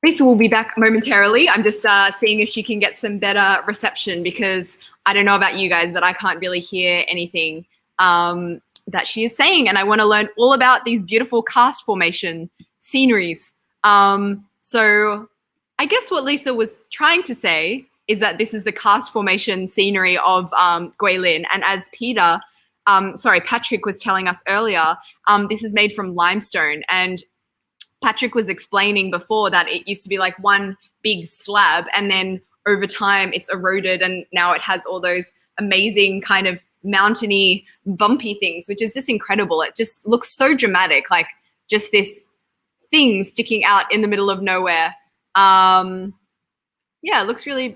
Lisa will be back momentarily. I'm just seeing if she can get some better reception, because I don't know about you guys, but I can't really hear anything that she is saying. And I want to learn all about these beautiful karst formation sceneries. So I guess what Lisa was trying to say is that this is the karst formation scenery of Guilin. And as Patrick was telling us earlier, this is made from limestone. And Patrick was explaining before that it used to be like one big slab, and then over time it's eroded, and now it has all those amazing kind of mountainy, bumpy things, which is just incredible. It just looks so dramatic, like just this thing sticking out in the middle of nowhere. Yeah, it looks really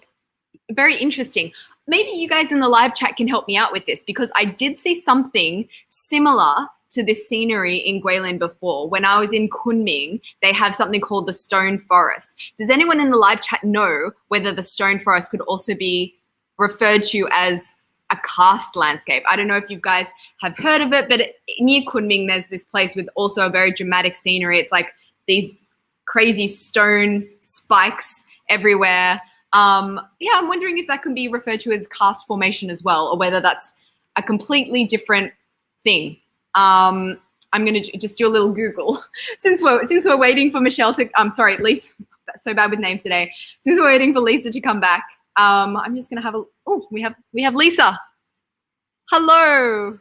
very interesting. Maybe you guys in the live chat can help me out with this, because I did see something similar to this scenery in Guilin before. When I was in Kunming, they have something called the stone forest. Does anyone in the live chat know whether the stone forest could also be referred to as a karst landscape? I don't know if you guys have heard of it, but near Kunming, there's this place with also a very dramatic scenery. It's like these crazy stone spikes everywhere. Yeah, I'm wondering if that can be referred to as karst formation as well, or whether that's a completely different thing. I'm going to just do a little Google since we're waiting for Michelle to. Lisa. That's so bad with names today. Since we're waiting for Lisa to come back, I'm just going to have a. Oh, we have Lisa. Hello.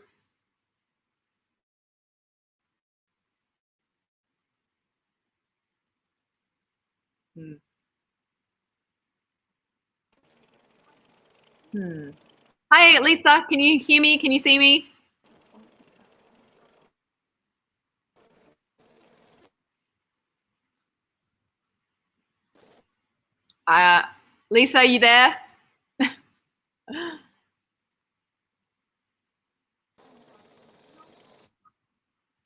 Hi, Lisa. Can you hear me? Can you see me? Lisa, are you there?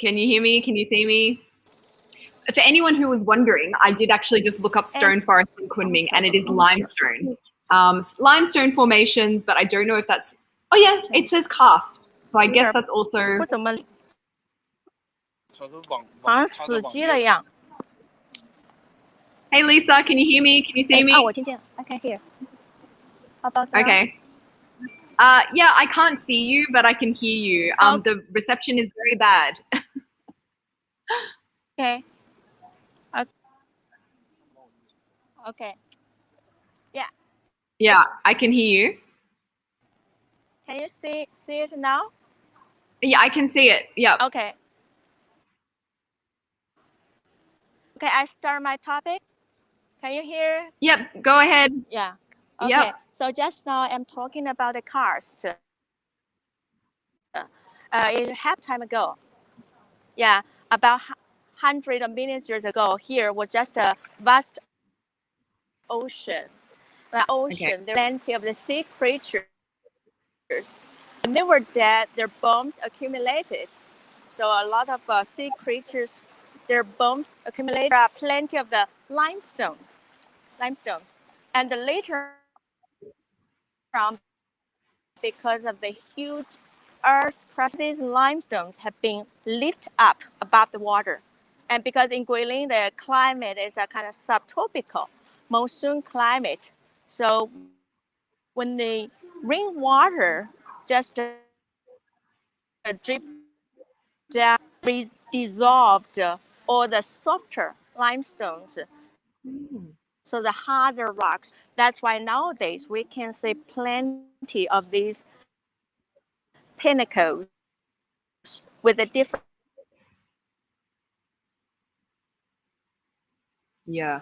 Can you hear me? Can you see me? For anyone who was wondering, I did actually just look up stone forest in Kunming, and it is limestone. Limestone formations, but I don't know if that's. Oh yeah, it says karst, so I guess that's also. 不怎么，好像死机了一样。 Hey Lisa, can you hear me? Can you see me? 啊，我听见 I can hear. How about now? Okay. Yeah, I can't see you, but I can hear you. The reception is very bad. Okay. Okay. Yeah. Yeah, I can hear you. Can you see it now? Yeah, I can see it. Yeah. Okay. Okay, I start my topic. Can you hear? Yep, go ahead. Yeah. Okay. Yep. So just now I'm talking about the karst. It half time ago. Yeah, about hundreds of millions years ago, here was just a vast ocean. The ocean, there were plenty of the sea creatures. When they were dead, their bones accumulated. So a lot of sea creatures, their bones accumulated. There are plenty of the limestones. And later on, because of the huge earth crust, these limestones have been lifted up above the water. And because in Guilin, the climate is a kind of subtropical monsoon climate. So when the rainwater just drip down, dissolved all the softer limestones. So the harder rocks. That's why nowadays we can see plenty of these pinnacles with a different. Yeah.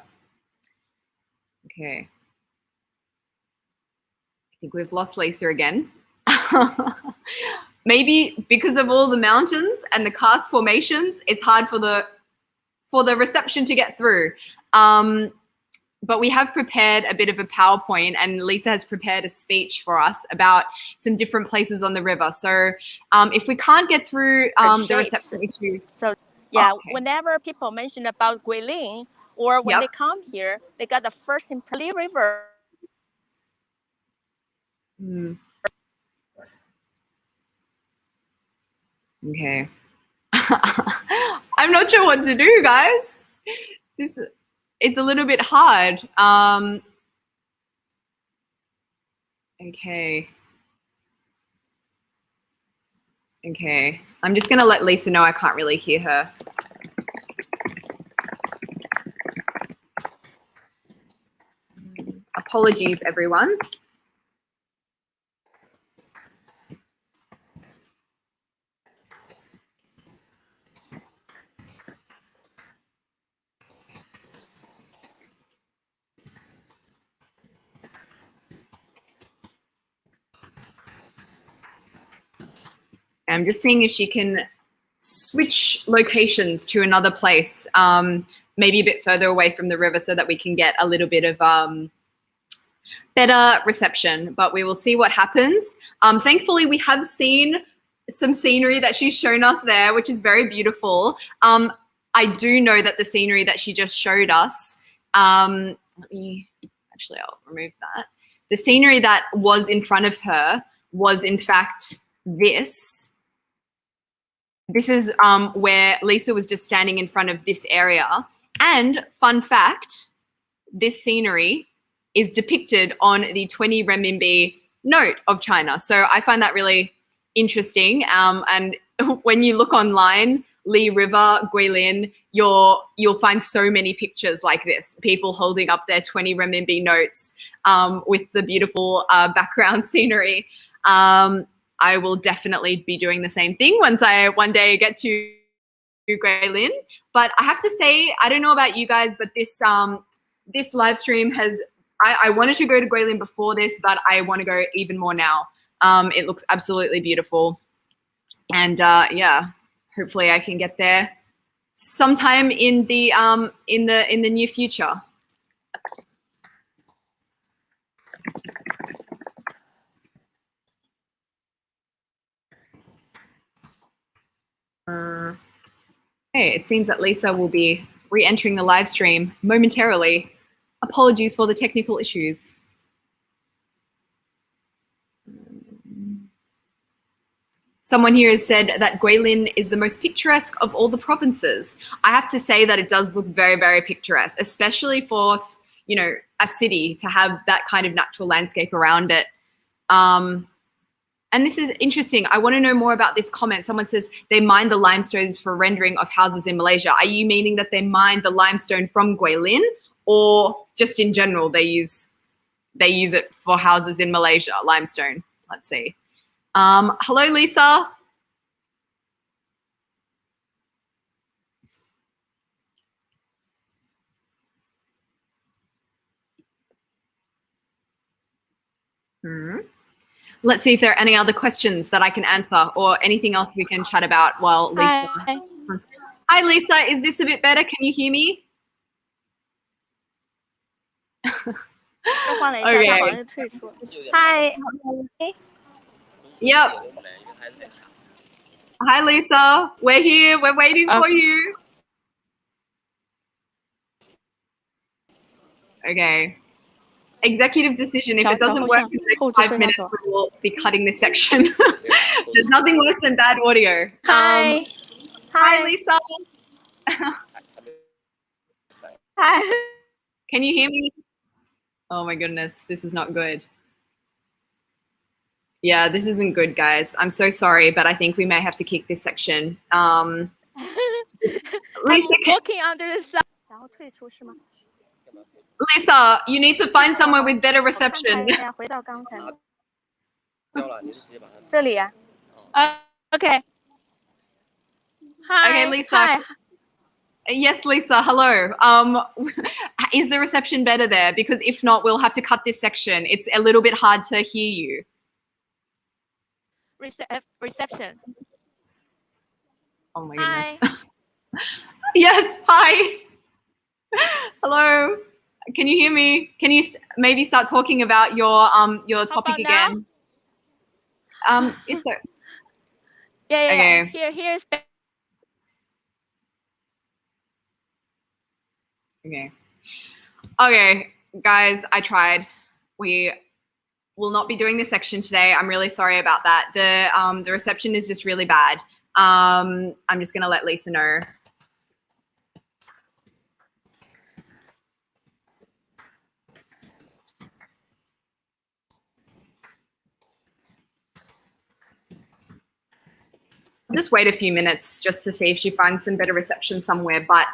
Okay. I think we've lost Lisa again. Maybe because of all the mountains and the karst formations, it's hard for the reception to get through. But we have prepared a bit of a PowerPoint, and Lisa has prepared a speech for us about some different places on the river. So if we can't get through the reception issue. So yeah, whenever people mention about Guilin, or when they come here, they got the first impression river. Okay. I'm not sure what to do, guys. It's a little bit hard. Okay. I'm just gonna let Lisa know I can't really hear her. Apologies, everyone. I'm just seeing if she can switch locations to another place, maybe a bit further away from the river, so that we can get a little bit of better reception, but we will see what happens. Thankfully, we have seen some scenery that she's shown us there, which is very beautiful. I do know that the scenery that she just showed us, I'll remove that. The scenery that was in front of her was in fact this. This is where Lisa was just standing in front of this area. And fun fact, this scenery is depicted on the 20 renminbi note of China. So I find that really interesting. And when you look online, Li River, Guilin, you'll find so many pictures like this, people holding up their 20 renminbi notes with the beautiful background scenery. I will definitely be doing the same thing once I one day get to Guilin. But I have to say, I don't know about you guys, but this live stream has, I wanted to go to Guilin before this, but I want to go even more now. It looks absolutely beautiful. And yeah, hopefully I can get there sometime in the near future. Okay, it seems that Lisa will be re-entering the live stream momentarily. Apologies for the technical issues. Someone here has said that Guilin is the most picturesque of all the provinces. I have to say that it does look very, very picturesque, especially for, you know, a city to have that kind of natural landscape around it. And this is interesting. I want to know more about this comment. Someone says they mine the limestones for rendering of houses in Malaysia. Are you meaning that they mine the limestone from Guilin, or just in general they use it for houses in Malaysia, limestone? Let's see. Hello, Lisa. Let's see if there are any other questions that I can answer, or anything else we can chat about while Lisa. Hi, Lisa. Is this a bit better? Can you hear me? 又换了一下，他好像就退出了。Hi. Yep. Hi, Lisa. We're here. We're waiting for you. Okay. Executive decision. If it doesn't work in the next 5 minutes, we will be cutting this section. There's nothing worse than bad audio. Hi. Hi, Lisa. Hi. Can you hear me? Oh my goodness, this is not good. Yeah, this isn't good, guys. I'm so sorry, but I think we may have to kick this section. I'm walking under the sun. 然后退出是吗？ Lisa, you need to find somewhere with better reception. 回到刚才。这里呀。Okay. Hi. Okay, Lisa. Hi. Yes, Lisa. Hello. Is the reception better there? Because if not, we'll have to cut this section. It's a little bit hard to hear you. Reception. Oh my Hi. goodness. Yes. Hi. Hello. Can you hear me? Can you maybe start talking about your topic again? It's so. Yeah. Okay. Here's. Okay, guys, I tried. We will not be doing this section today. I'm really sorry about that. The reception is just really bad. I'm just gonna let Lisa know. Just wait a few minutes just to see if she finds some better reception somewhere. But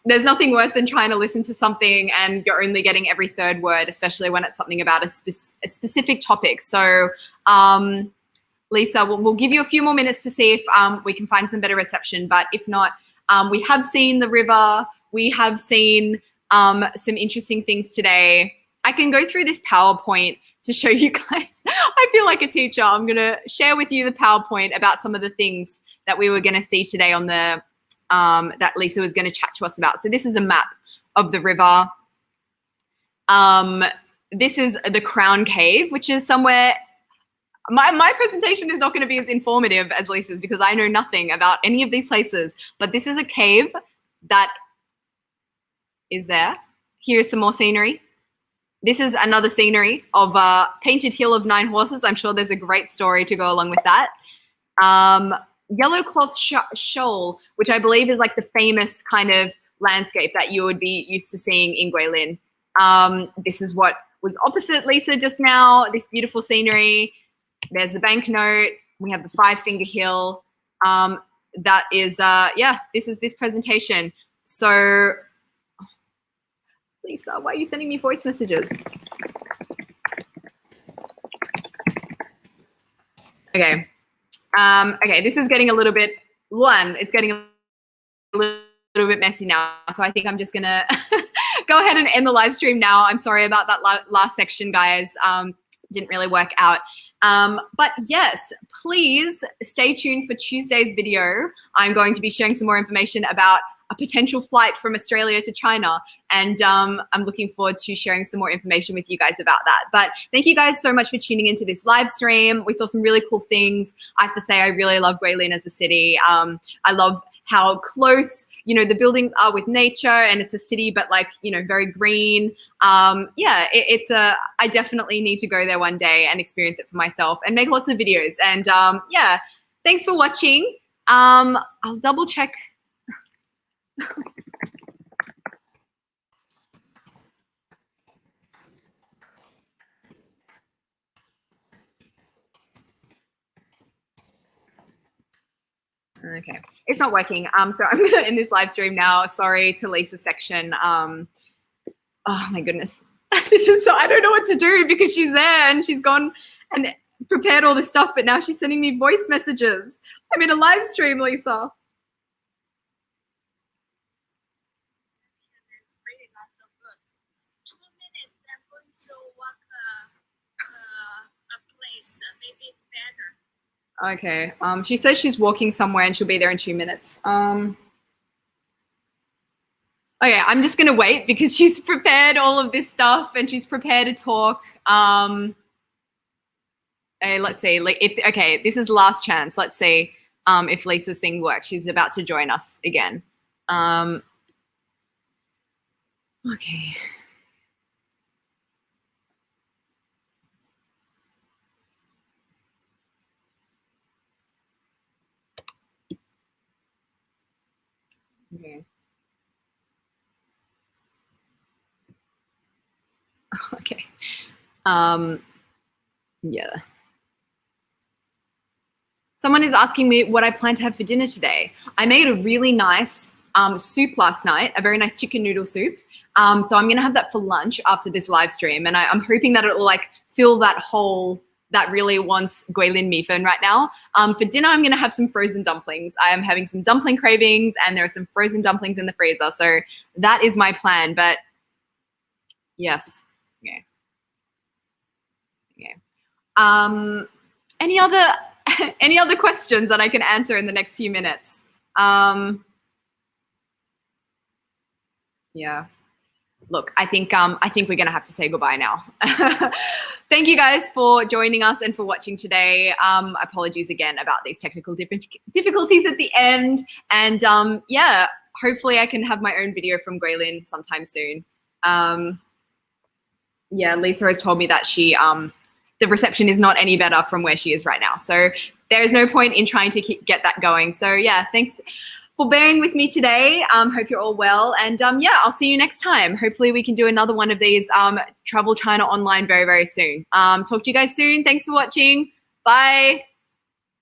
there's nothing worse than trying to listen to something and you're only getting every third word, especially when it's something about a specific topic. So, Lisa, we'll give you a few more minutes to see if we can find some better reception. But if not, we have seen the river. We have seen some interesting things today. I can go through this PowerPoint to show you guys. I feel like a teacher. I'm going to share with you the PowerPoint about some of the things that we were going to see today on the that Lisa was going to chat to us about. So this is a map of the river. This is the Crown Cave, which is somewhere. My presentation is not going to be as informative as Lisa's because I know nothing about any of these places. But this is a cave that is there. Here's some more scenery. This is another scenery of Painted Hill of 9 Horses. I'm sure there's a great story to go along with that. Yellow cloth shoal, which I believe is like the famous kind of landscape that you would be used to seeing in Guilin. This is what was opposite Lisa just now, this beautiful scenery. There's the banknote. We have the 5-finger hill. That is, yeah, this is this presentation. So, Lisa, why are you sending me voice messages? Okay. Okay, this is getting a little bit, it's getting a little bit messy now. So I think I'm just gonna go ahead and end the live stream now. I'm sorry about that last section, guys. Didn't really work out. But yes, please stay tuned for Tuesday's video. I'm going to be sharing some more information about a potential flight from Australia to China. And I'm looking forward to sharing some more information with you guys about that. But thank you guys so much for tuning into this live stream. We saw some really cool things. I have to say, I really love Guilin as a city. I love how close, you know, the buildings are with nature, and it's a city, but like, you know, very green. Yeah, I definitely need to go there one day and experience it for myself and make lots of videos. And yeah, thanks for watching. I'll double check. Okay, it's not working. So I'm gonna end this live stream now. Sorry to Lisa's section. Oh my goodness. This is so, I don't know what to do because she's there and she's gone and prepared all this stuff, but now she's sending me voice messages. I'm in a live stream, Lisa. Okay. She says she's walking somewhere and she'll be there in 2 minutes. Okay, I'm just gonna wait because she's prepared all of this stuff and she's prepared to talk. Let's see. Like, okay, this is last chance. Let's see if Lisa's thing works. She's about to join us again. Okay. Okay. Okay. Yeah. Someone is asking me what I plan to have for dinner today. I made a really nice soup last night, a very nice chicken noodle soup. So I'm gonna have that for lunch after this live stream, and I'm hoping that it will like fill that hole that really wants Guilin Mifen right now. For dinner, I'm gonna have some frozen dumplings. I am having some dumpling cravings, and there are some frozen dumplings in the freezer. So that is my plan. But yes, okay, okay. Any other questions that I can answer in the next few minutes? Yeah. Look, I think we're gonna have to say goodbye now. Thank you guys for joining us and for watching today. Apologies again about these technical difficulties at the end. And yeah, hopefully I can have my own video from Guilin sometime soon. Yeah, Lisa has told me that she the reception is not any better from where she is right now. So there is no point in trying to get that going. So yeah, thanks for bearing with me today. Hope you're all well. And yeah, I'll see you next time. Hopefully we can do another one of these Travel China Online very, very soon. Talk to you guys soon. Thanks for watching. Bye.